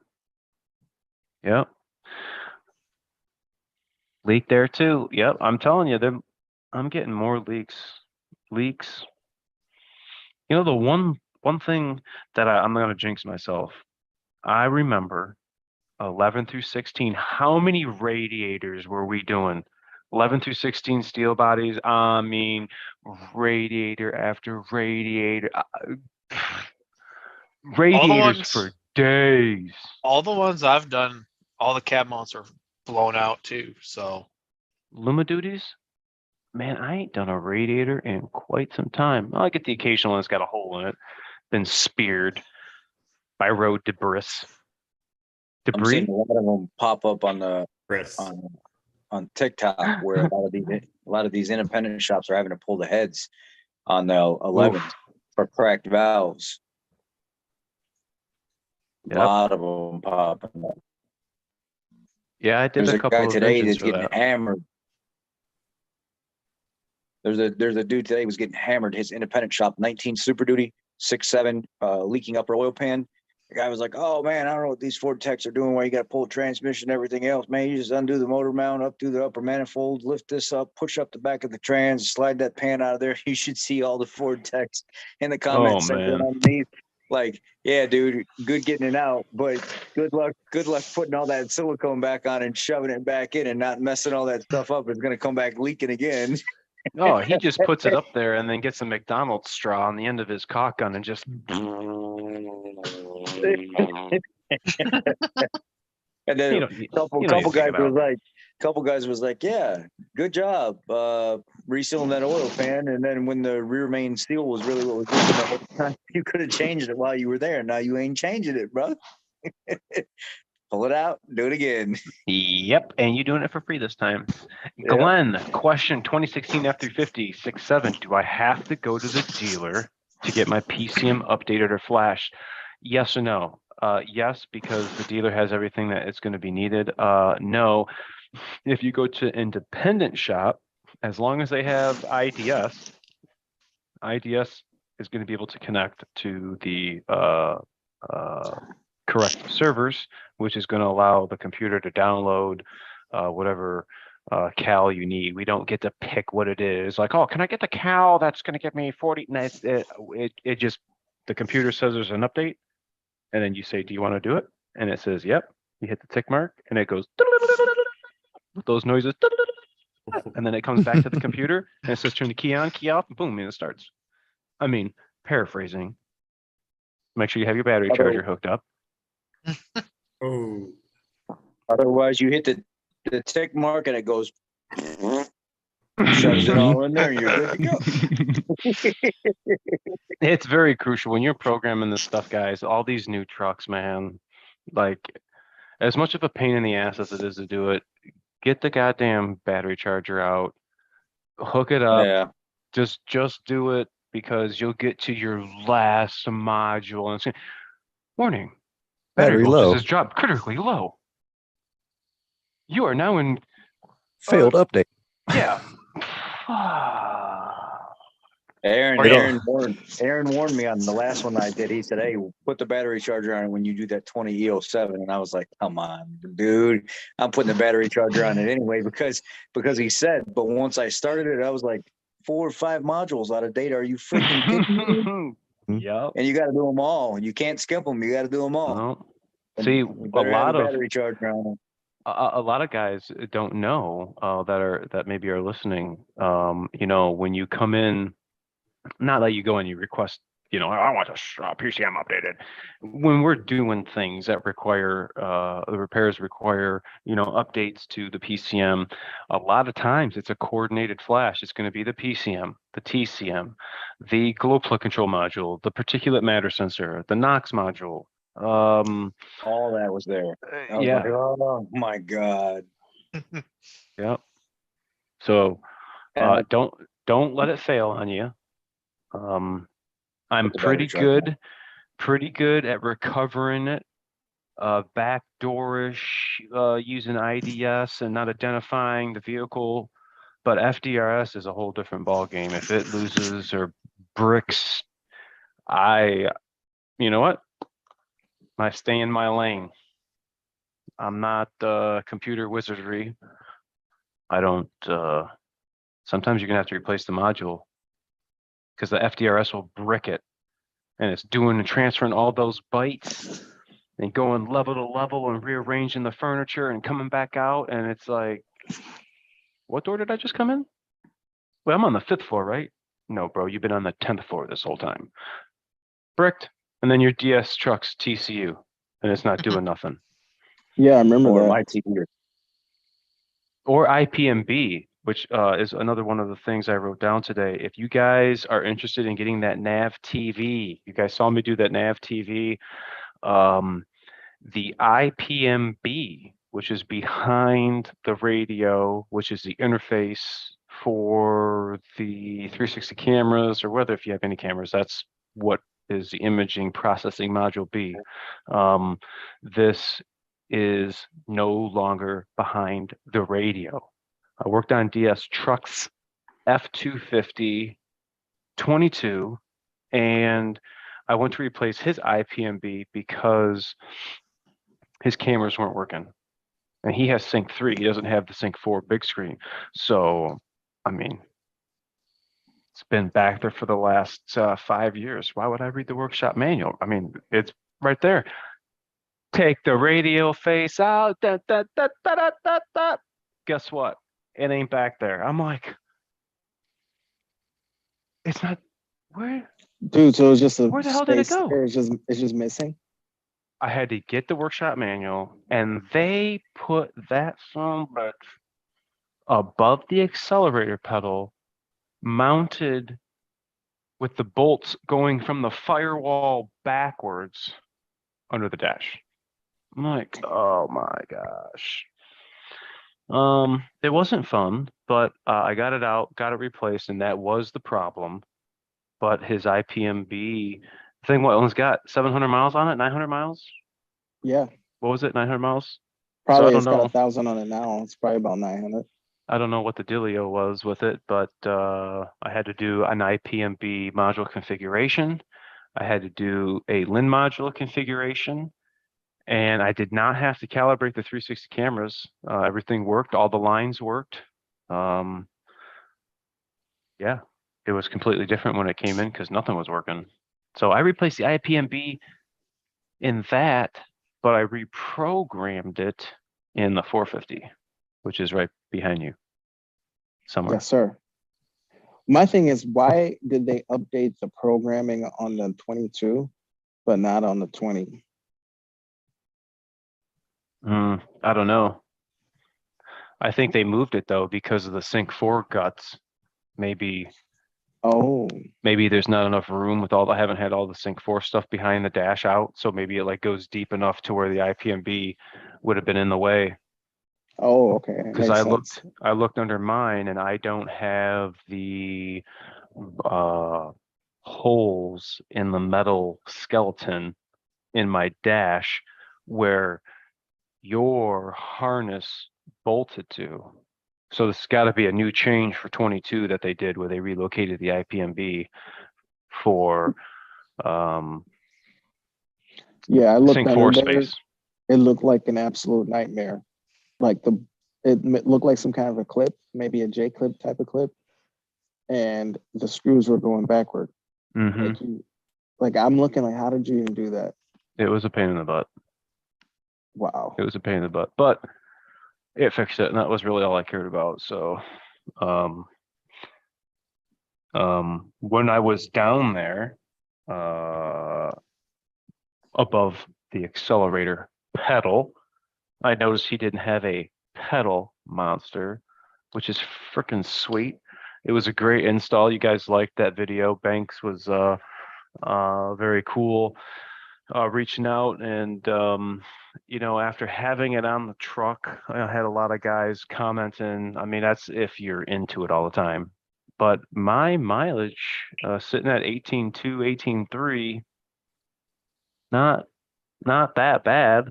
Yep. Leak there too. Yep. I'm telling you, I'm getting more leaks. Leaks. You know, the one thing that I'm gonna jinx myself. I remember 11 through 16. How many radiators were we doing? 11 through 16 steel bodies. I mean, radiator after radiator. Radiators for days. All the ones I've done, all the cab mounts are blown out too. So Luma duties? Man, I ain't done a radiator in quite some time. Well, I get the occasional one that's got a hole in it, been speared by road debris. I'm seeing a lot of them pop up on the Chris. on TikTok where a lot of these independent shops are having to pull the heads on the 11 for cracked valves. Yep. A lot of them popping up. Yeah, I did There's a a couple guy of today engines that's for getting that. hammered. There's a dude today was getting hammered. His independent shop, 19 Super Duty, 6.7, leaking upper oil pan. The guy was like, "Oh man, I don't know what these Ford techs are doing. Why you got to pull transmission and everything else, man? You just undo the motor mount, up through the upper manifold, lift this up, push up the back of the trans, slide that pan out of there." You should see all the Ford techs in the comment section man. underneath. Like, yeah, dude, good getting it out, but good luck putting all that silicone back on and shoving it back in and not messing all that stuff up. It's gonna come back leaking again. Oh, he just puts it up there and then gets a McDonald's straw on the end of his caulk gun and just. And then couple guys was like, "Yeah, good job, resealing that oil pan." And then when the rear main seal was really what was leaking the whole time, you could have changed it while you were there. Now you ain't changing it, bro. Pull it out, do it again. Yep, and you doing it for free this time. Yep. Glenn, question 2016 F350 6.7. Do I have to go to the dealer to get my PCM updated or flashed? Yes or no? Yes, because the dealer has everything that it's going to be needed. No, if you go to independent shop, as long as they have IDS is going to be able to connect to the correct servers, which is going to allow the computer to download whatever cal you need. We don't get to pick what it is. Like, oh, can I get the cal that's going to get me 40? No, it just, the computer says there's an update, and then you say, do you want to do it? And it says, yep. You hit the tick mark, and it goes with those noises, and then it comes back to the computer, and it says turn the key on, key off, and boom, and it starts. I mean, paraphrasing. Make sure you have your battery charger hooked up. Oh, Otherwise, you hit the tick mark and it goes, shoves it all in there, and you're good to go. It's very crucial when you're programming this stuff, guys. All these new trucks, man, like as much of a pain in the ass as it is to do it, get the goddamn battery charger out, hook it up, Yeah. just do it, because you'll get to your last module and say, warning, Battery voltage low. has dropped critically low. You are now in Failed update. yeah. Aaron warned me on the last one I did. He said, hey, put the battery charger on when you do that 20 EO7. And I was like, come on, dude. I'm putting the battery charger on it anyway because he said, but once I started it, I was like 4 or 5 modules out of date. Are you freaking kidding me? Yep. And you got to do them all. You can't skip them. You got to do them all. No. And See, you better have a battery charger on it. a lot of guys don't know that maybe are listening. You know, when you come in, not that you go and you request, you know, I want a PCM updated. When we're doing things that require the repairs require, you know, updates to the PCM, a lot of times it's a coordinated flash. It's going to be the PCM, the TCM, the glow plug control module, the particulate matter sensor, the NOx module. All that was there. I was Yeah. like, oh my God. Yep. So And don't let it fail on you. I'm Put the battery charger pretty good at recovering it, backdoorish, using IDS and not identifying the vehicle. But FDRS is a whole different ball game. If it loses or bricks, you know what? I stay in my lane. I'm not computer wizardry. I don't. Sometimes you're gonna have to replace the module because the FDRS will brick it, and it's doing and transferring all those bytes and going level to level and rearranging the furniture and coming back out, and it's like, what door did I just come in? Well, I'm on the 5th floor, right? No, bro, you've been on the 10th floor this whole time. Bricked, and then your DS truck's TCU, and it's not doing nothing. Yeah, I remember or that. my TV. Or IPMB, which is another one of the things I wrote down today. If you guys are interested in getting that nav TV, you guys saw me do that nav TV, the IPMB, which is behind the radio, which is the interface for the 360 cameras, or whether if you have any cameras, that's what is the imaging processing module B. This is no longer behind the radio. I worked on DS trucks F250 22, and I went to replace his IPMB because his cameras weren't working. And he has Sync 3. He doesn't have the Sync 4 big screen. So, I mean, it's been back there for the last 5 years. Why would I read the workshop manual? I mean, it's right there. Take the radio face out. Da, da, da, da, da, da, da. Guess what? It ain't back there. I'm like, it's not. Where? Dude, so it's just a Where the hell did it space go? there, it's just missing. I had to get the workshop manual, and they put that son of a above the accelerator pedal, mounted with the bolts going from the firewall backwards under the dash. I'm like, oh my gosh. It wasn't fun, but I got it out, got it replaced, and that was the problem. But his IPMB thing, what, it's got 700 miles on it, 900 miles? Yeah, What was it, 900 miles? probably don't it's got know. 1,000 on it now. It's probably about 900. I don't know what the dealio was with it, but I had to do an IPMB module configuration. I had to do a LIN module configuration, And I did not have to calibrate the 360 cameras. Everything worked. All the lines worked. Yeah, it was completely different when it came in because nothing was working. So I replaced the IPMB in that, but I reprogrammed it in the 450, which is right behind you somewhere. Yes, sir. My thing is, why did they update the programming on the 22, but not on the 20? I don't know. I think they moved it though because of the Sync 4 guts. Maybe Oh, there's not enough room with all. I haven't had all the Sync 4 stuff behind the dash out, so maybe it like goes deep enough to where the IPMB would have been in the way. oh, okay. Because Makes sense. I looked under mine and I don't have the holes in the metal skeleton in my dash where your harness bolted to. So this has got to be a new change for 22 that they did where they relocated the IPMB for Yeah, I looked Sync under 4 there. space. It looked like an absolute nightmare. Like it looked like some kind of a clip, maybe a J clip type of clip, and the screws were going backward. Like I'm looking like, how did you even do that? It was a pain in the butt. Wow. It was a pain in the butt, but it fixed it, and that was really all I cared about. So, when I was down there, above the accelerator pedal, I noticed he didn't have a pedal monster, which is freaking sweet. It was a great install. You guys liked that video. Banks was very cool, reaching out and you know, after having it on the truck, I had a lot of guys commenting. I mean, that's if you're into it all the time. But my mileage sitting at 18.2, 18.3, not that bad.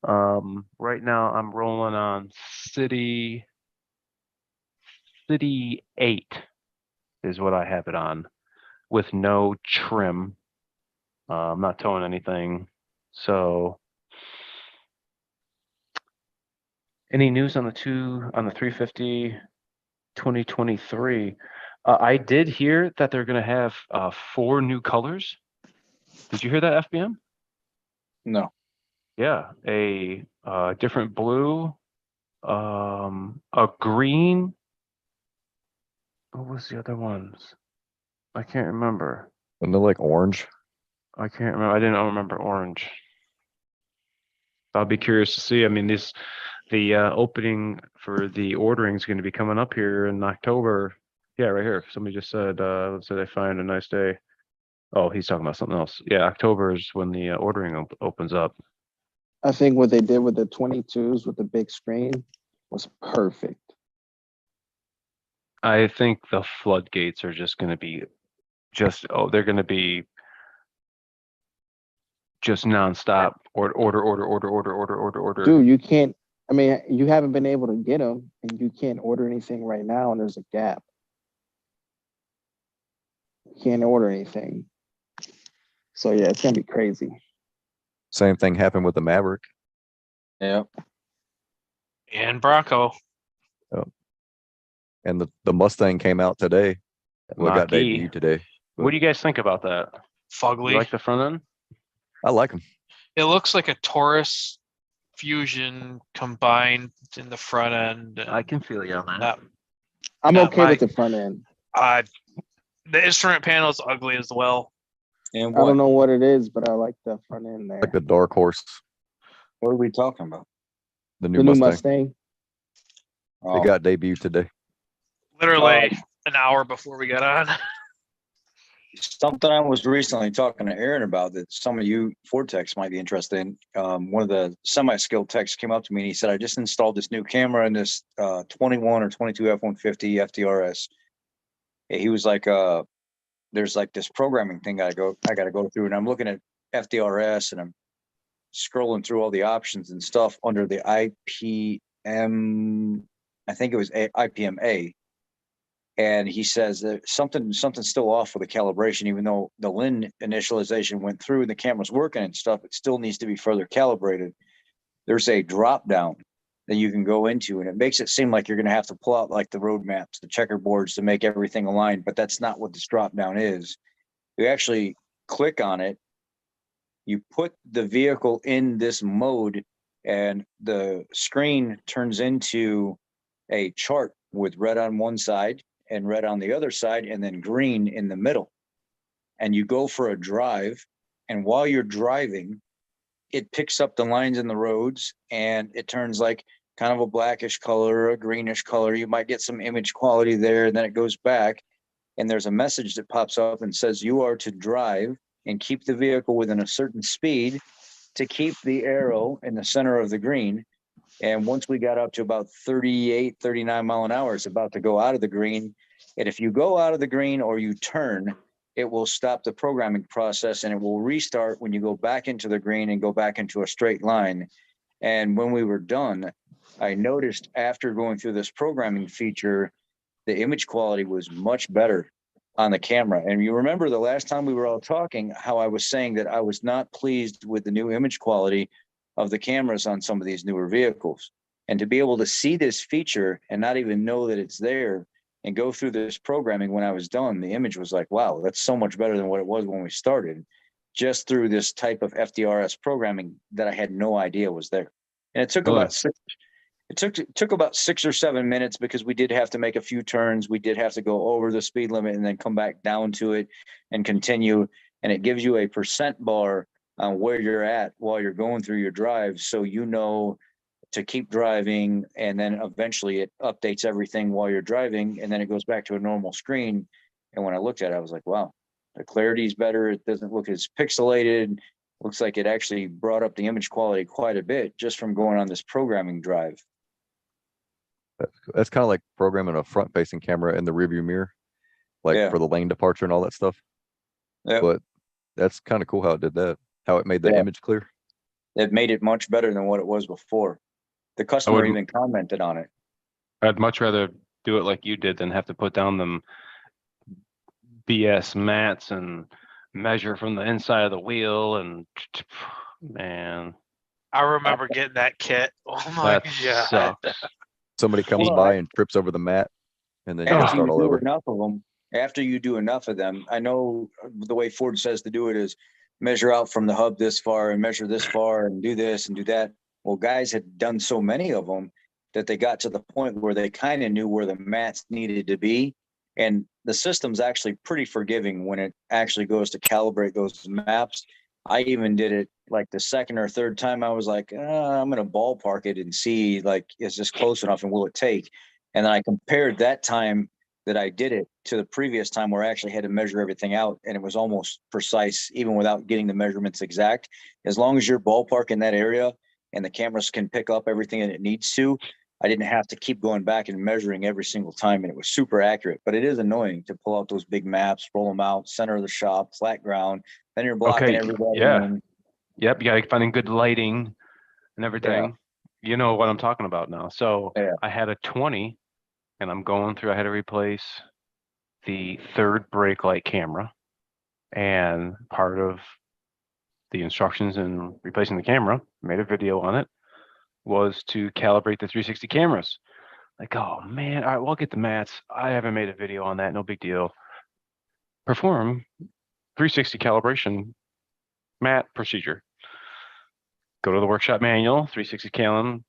Right now I'm rolling on City 8 is what I have it on with no trim. I'm not towing anything. So any news on the 350 2023? I did hear that they're going to have 4 new colors. Did you hear that, FBM? No. Yeah, a different blue, a green. What was the other ones? I can't remember. And they're like orange. I can't remember. I didn't remember orange. I'll be curious to see. I mean, the opening for the ordering is going to be coming up here in October. Yeah, right here. Somebody just said, let's say they find a nice day. Oh, he's talking about something else. Yeah, October is when the ordering opens up. I think what they did with the 22s with the big screen was perfect. I think the floodgates are just going to be they're going to be just nonstop order. Dude, you can't, I mean, you haven't been able to get them and you can't order anything right now and there's a gap. You can't order anything. So yeah, it's gonna be crazy. Same thing happened with the Maverick. Yeah. And Bronco. And the Mustang came out today. Well, got Mach-E. debuted today. What do you guys think about that? Fugly. You like the front end? I like them. It looks like a Taurus Fusion combined in the front end. I can feel you on that. I'm Not okay my- with the front end. The instrument panel is ugly as well. And I don't what know what it is, but I like the front end there. Like the Dark Horse, are we talking about? the new The new Mustang. Mustang. Oh, It got debuted today. Literally an hour before we got on. something I was recently talking to Aaron about that some of you Ford techs might be interested in. One of the semi-skilled techs came up to me and he said, I just installed this new camera in this 21 or 22 F-150 FDRS. And he was like, there's like this programming thing I got to go through, and I'm looking at FDRS and I'm scrolling through all the options and stuff under the IPM. I think it was IPMA. And he says that something's still off with the calibration, even though the LIN initialization went through and the camera's working and stuff, it still needs to be further calibrated. There's a drop down that you can go into, and it makes it seem like you're going to have to pull out like the road maps, the checkerboards to make everything align, but that's not what this drop down is. You actually click on it, you put the vehicle in this mode, and the screen turns into a chart with red on one side and red on the other side, and then green in the middle. And you go for a drive, and while you're driving, it picks up the lines in the roads, and it turns like kind of a blackish color or a greenish color. You might get some image quality there, and then it goes back, and there's a message that pops up and says you are to drive and keep the vehicle within a certain speed to keep the arrow in the center of the green. And once we got up to about 38, 39 mile an hour, it's about to go out of the green. And if you go out of the green or you turn, it will stop the programming process, and it will restart when you go back into the green and go back into a straight line. And when we were done, I noticed after going through this programming feature, the image quality was much better on the camera. And you remember the last time we were all talking, how I was saying that I was not pleased with the new image quality of the cameras on some of these newer vehicles. And to be able to see this feature and not even know that it's there and go through this programming, when I was done, the image was like, wow, that's so much better than what it was when we started, just through this type of FDRS programming that I had no idea was there. And it took about took about 6 or 7 minutes, because we did have to make a few turns. We did have to go over the speed limit and then come back down to it and continue. And it gives you a percent bar on where you're at while you're going through your drive, so you know to keep driving. And then eventually it updates everything while you're driving, and then it goes back to a normal screen. And when I looked at it, I was like, wow, the clarity is better. It doesn't look as pixelated. Looks like it actually brought up the image quality quite a bit just from going on this programming drive. That's kind of like programming a front-facing camera in the rearview mirror, like for the lane departure and all that stuff. Yeah. But that's kind of cool how it did that, how it made the image clear. It made it much better than what it was before. The customer even commented on it. I'd much rather do it like you did than have to put down them BS mats and measure from the inside of the wheel. And man, I remember getting that kit. Oh my that god. sucks. Somebody comes by and trips over the mat, and then you gotta After start you all do over. enough of them, after you do enough of them, I know the way Ford says to do it is measure out from the hub this far and measure this far and do this and do that. Well, guys had done so many of them that they got to the point where they kind of knew where the mats needed to be. And the system's actually pretty forgiving when it actually goes to calibrate those maps. I even did it like the second or third time. I was like, I'm going to ballpark it and see, like, is this close enough and will it take? And then I compared that time that I did it to the previous time where I actually had to measure everything out, and it was almost precise, even without getting the measurements exact. As long as you're ballpark in that area and the cameras can pick up everything that it needs to, I didn't have to keep going back and measuring every single time, and it was super accurate. But it is annoying to pull out those big maps, roll them out, center of the shop, flat ground, then you're blocking everybody. Yeah. Yep. You gotta find good lighting and everything. You know what I'm talking about now. So I had a 20, and I'm going through, I had to replace the third brake light camera, and part of the instructions in replacing the camera, made a video on it, was to calibrate the 360 cameras. Like, oh man, all right, well, I'll get the mats. I haven't made a video on that, no big deal. Perform 360 calibration mat procedure. Go to the workshop manual, 360 camera,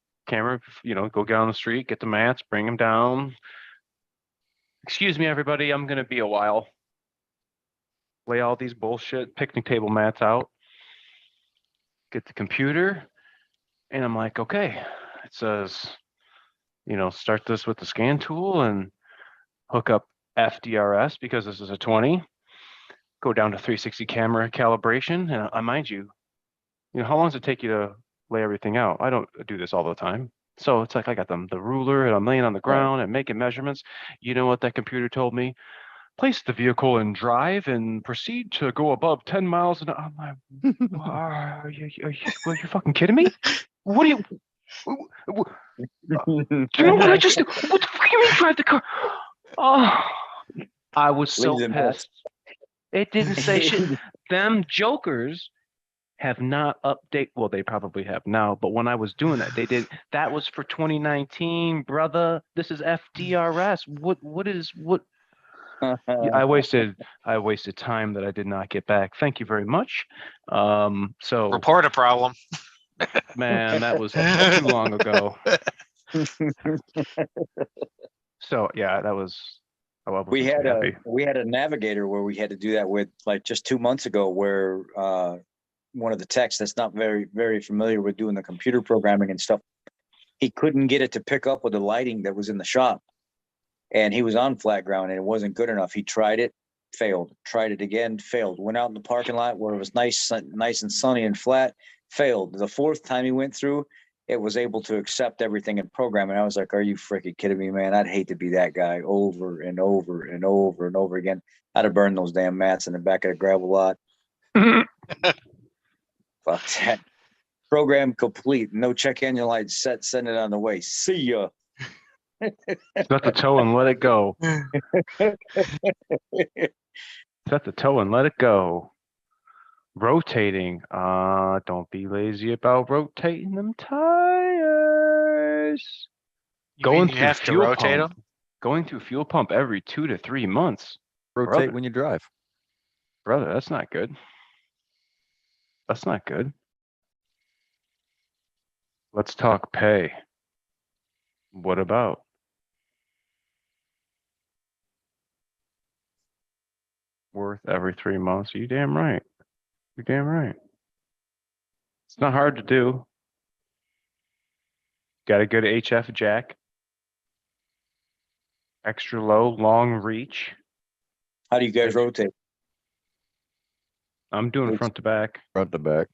go get on the street, get the mats, bring them down. Excuse me, everybody, I'm going to be a while. Lay all these bullshit picnic table mats out. Get the computer, and I'm like, okay, it says, start this with the scan tool and hook up FDRS because this is a 20. Go down to 360 camera calibration, and I mind you, how long does it take you to lay everything out? I don't do this all the time. So it's like I got the ruler, and I'm laying on the ground and making measurements. You know what that computer told me? Place the vehicle in drive and proceed to go above 10 miles an hour. I'm like, are you fucking kidding me? What do you know what I just do? What the fuck do you mean drive the car? Oh, I was so Leaves a mess. pissed. It didn't say shit. Them jokers have not update. Well, they probably have now, but when I was doing that, they did. That was for 2019, brother. This is FDRS. What? I wasted time that I did not get back. Thank you very much. So Report a problem. man, that was too long ago. So yeah, that was. I wasn't We too had happy. we had a navigator where we had to do that with, like, just 2 months ago, where one of the techs that's not very familiar with doing the computer programming and stuff, he couldn't get it to pick up with the lighting that was in the shop, and he was on flat ground and it wasn't good enough. He tried it, failed. Tried it again, failed. Went out in the parking lot where it was nice and sunny and flat, failed. The fourth time he went through, it was able to accept everything in program. And I was like, are you freaking kidding me, man? I'd hate to be that guy over and over and over and over again. I'd have burned those damn mats in the back of the gravel lot. Fuck that. Program complete. No check engine light set. Send it on the way. See ya. Set the toe and let it go. Set the toe and let it go. Rotating. Don't be lazy about rotating them tires. You have to rotate them. Going through fuel pump every 2 to 3 months. Rotate Brother. when you drive. Brother, that's not good. That's not good. Let's talk pay. What about? Worth every 3 months. You damn right. You're damn right. It's not hard to do. Got a good HF jack. Extra low, long reach. How do you guys rotate? I'm doing front to back. Front to back.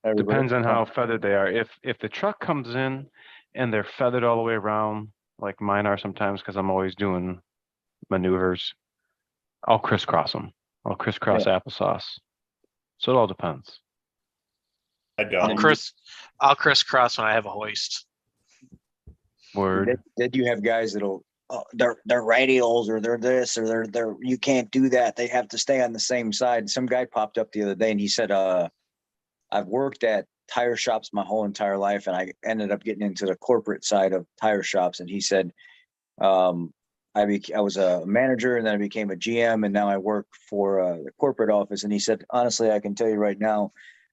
Everybody? Depends on how feathered they are. If the truck comes in and they're feathered all the way around, like mine are sometimes, because I'm always doing maneuvers, I'll crisscross them. I'll crisscross applesauce. So it all depends. I don't. I'll crisscross when I have a hoist. Word. Did you have guys that'll they're radials or they're this or they're you can't do that. They have to stay on the same side. Some guy popped up the other day and he said, I've worked at tire shops my whole entire life, and I ended up getting into the corporate side of tire shops. And he said, I was a manager, and then I became a GM, and now I work for the corporate office. And he said, honestly, I can tell you right now,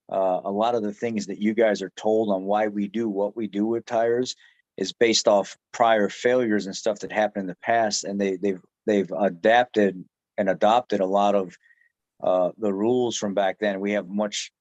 a lot of the things that you guys are told on why we do what we do with tires is based off prior failures and stuff that happened in the past. And they've adapted and adopted a lot of the rules from back then. We have much,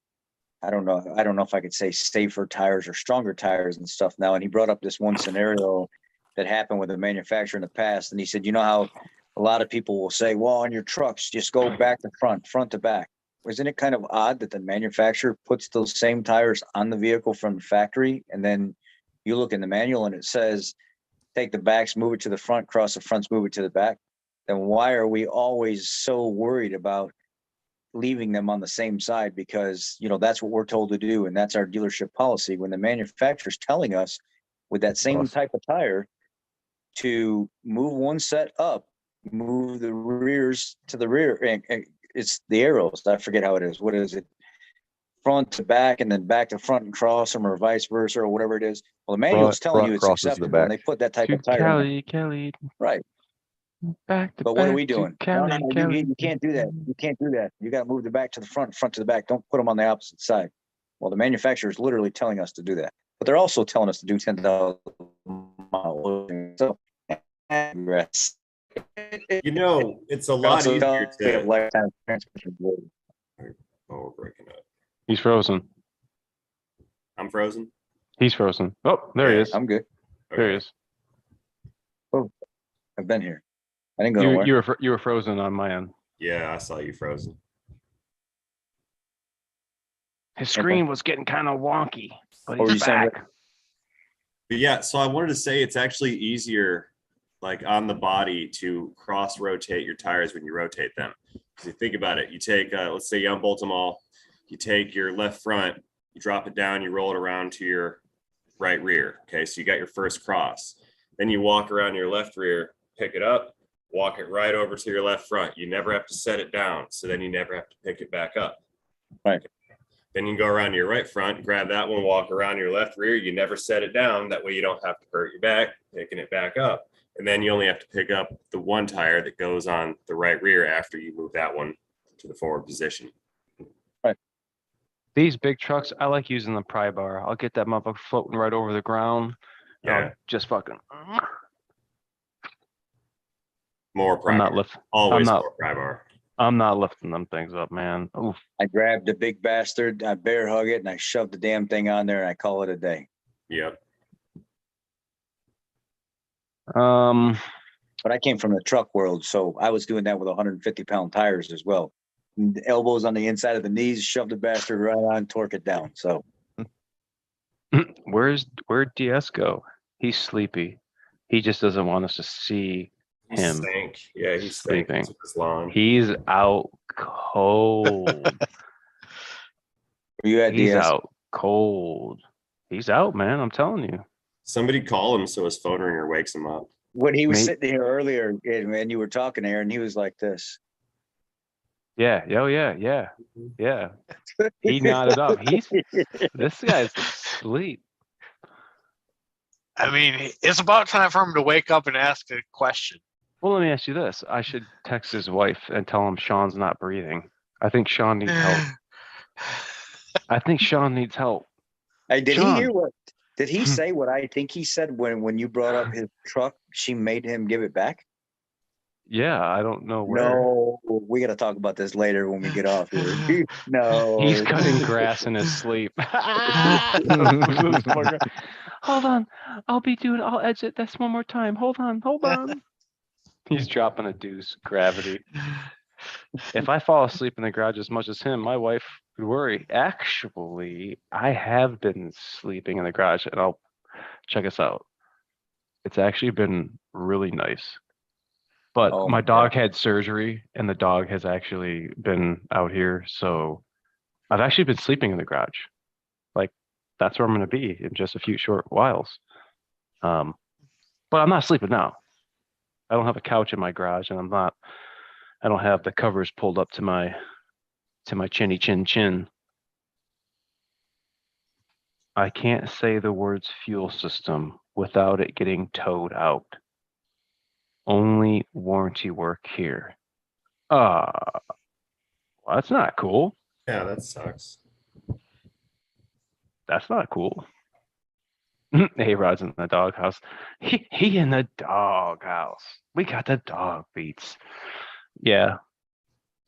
I don't know if I could say safer tires or stronger tires and stuff now. And he brought up this one scenario that happened with a manufacturer in the past. And he said, you know how a lot of people will say, well, on your trucks, just go back to front to back. Isn't it kind of odd that the manufacturer puts those same tires on the vehicle from the factory? And then you look in the manual and it says, take the backs, move it to the front, cross the fronts, move it to the back. Then why are we always so worried about leaving them on the same side? Because, you know, that's what we're told to do. And that's our dealership policy. When the manufacturer's telling us with that same type of tire to move one set up, move the rears to the rear, and it's the arrows. I forget how it is. What is it? Front to back and then back to front and cross them, or vice versa, or whatever it is. Well, the manual's telling you it's acceptable, and they put that type of tire in. Kelly. Right. Back to But what are back we to doing? Kelly, No, Kelly. you can't do that. You can't do that. You got to move the back to the front to the back. Don't put them on the opposite side. Well, the manufacturer is literally telling us to do that, but they're also telling us to do 10,000 miles. So, You know, it's a lot easier to. lifetime transmission. Oh, we're breaking up. He's frozen. I'm frozen. He's frozen. Oh, there he is. I'm good. There he is. I've been here. I didn't go nowhere. You were frozen on my end. Yeah, I saw you frozen. His screen was getting kind of wonky, but What were he's you saying, back. But yeah, so I wanted to say it's actually easier, like on the body, to cross rotate your tires when you rotate them. Because you think about it, you take, let's say you unbolt them all, you take your left front, you drop it down, you roll it around to your right rear. Okay, so you got your first cross. then you walk around your left rear, pick it up, walk it right over to your left front. You never have to set it down. So then you never have to pick it back up. Right. Then you go around to your right front, grab that one, walk around your left rear. You never set it down. That way you don't have to hurt your back, picking it back up. And then you only have to pick up the one tire that goes on the right rear after you move that one to the forward position. These big trucks, I like using the pry bar. I'll get that motherfucker floating right over the ground. Yeah. Just fucking. More pry I'm bar. not lifting. Always I'm not- more pry bar. I'm not lifting them things up, man. Oof. I grabbed the big bastard, I bear hug it, and I shoved the damn thing on there, and I call it a day. Yep. But I came from the truck world, so I was doing that with 150-pound tires as well. The elbows on the inside of the knees, shove the bastard right on, torque it down. So Where'd DS go? He's sleepy. He just doesn't want us to see him Stank. Yeah, he's sleeping. sleeping. His lawn. He's out cold. you had He's DS. out cold. He's out, man. I'm telling you. Somebody call him so his phone ringer wakes him up. When he was Mate. sitting here earlier, and you were talking, Aaron, he was like this. Yeah. Oh, yeah. Yeah. Yeah. He nodded up. This guy's asleep. I mean, it's about time for him to wake up and ask a question. Well, let me ask you this. I should text his wife and tell him Sean's not breathing. I think Sean needs help. I think Sean needs help. Hey, did John. he hear what? Did he say what I think he said when you brought up his truck? She made him give it back. Yeah, I don't know where. No, we got to talk about this later when we get off here. No, He's cutting grass in his sleep. Hold on. I'll edit this one more time. Hold on. He's dropping a deuce, gravity. If I fall asleep in the garage as much as him, my wife would worry. Actually, I have been sleeping in the garage, and I'll check us out. It's actually been really nice. But Oh my my dog had surgery, and the dog has actually been out here. So I've actually been sleeping in the garage. Like, that's where I'm going to be in just a few short whiles. But I'm not sleeping now. I don't have a couch in my garage, and I don't have the covers pulled up to my chinny chin. I can't say the words fuel system without it getting towed out. Only warranty work here. Well, that's not cool. Yeah, that sucks. That's not cool. A-Rod's in the doghouse. He in the doghouse. We got the dog beats. Yeah,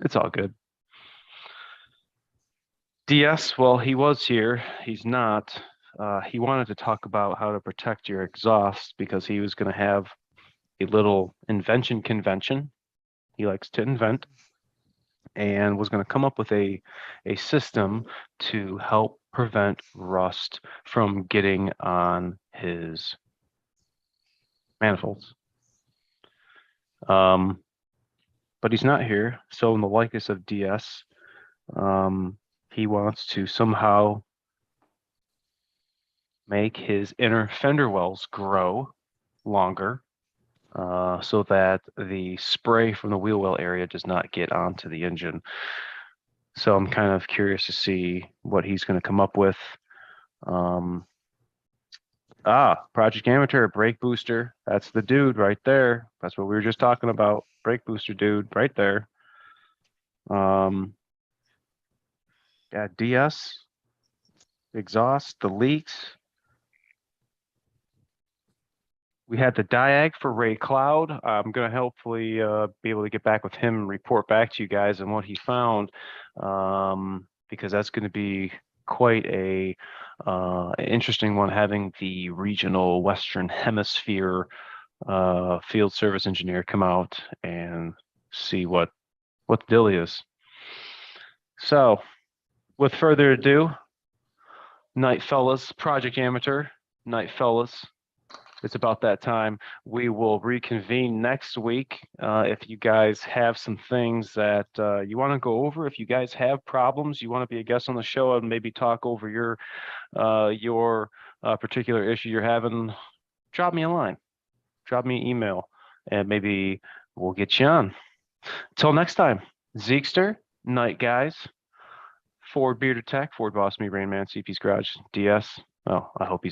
it's all good. DS, well, he was here. He's not. He wanted to talk about how to protect your exhaust because he was going to have a little invention convention. He likes to invent, and was going to come up with a system to help prevent rust from getting on his manifolds. But he's not here. So in the likeness of DS, he wants to somehow make his inner fender wells grow longer, so that the spray from the wheel well area does not get onto the engine. So I'm kind of curious to see what he's going to come up with. Project Amateur, brake booster. That's the dude right there. That's what we were just talking about. Brake booster dude right there. Yeah, DS, exhaust, the leaks. We had the DIAG for Ray Cloud. I'm going to hopefully be able to get back with him and report back to you guys on what he found, because that's going to be quite a interesting one, having the regional Western Hemisphere field service engineer come out and see what the deal is. So, with further ado, night fellas, Project Amateur, night fellas. It's about that time. We will reconvene next week. If you guys have some things that you want to go over, if you guys have problems, you want to be a guest on the show and maybe talk over your particular issue you're having, drop me a line. drop me an email, and maybe we'll get you on. Till next time, Zeekster, night guys. Ford Bearded Tech, Ford Boss Me, Rain Man, CP's Garage, DS. Oh, I hope he's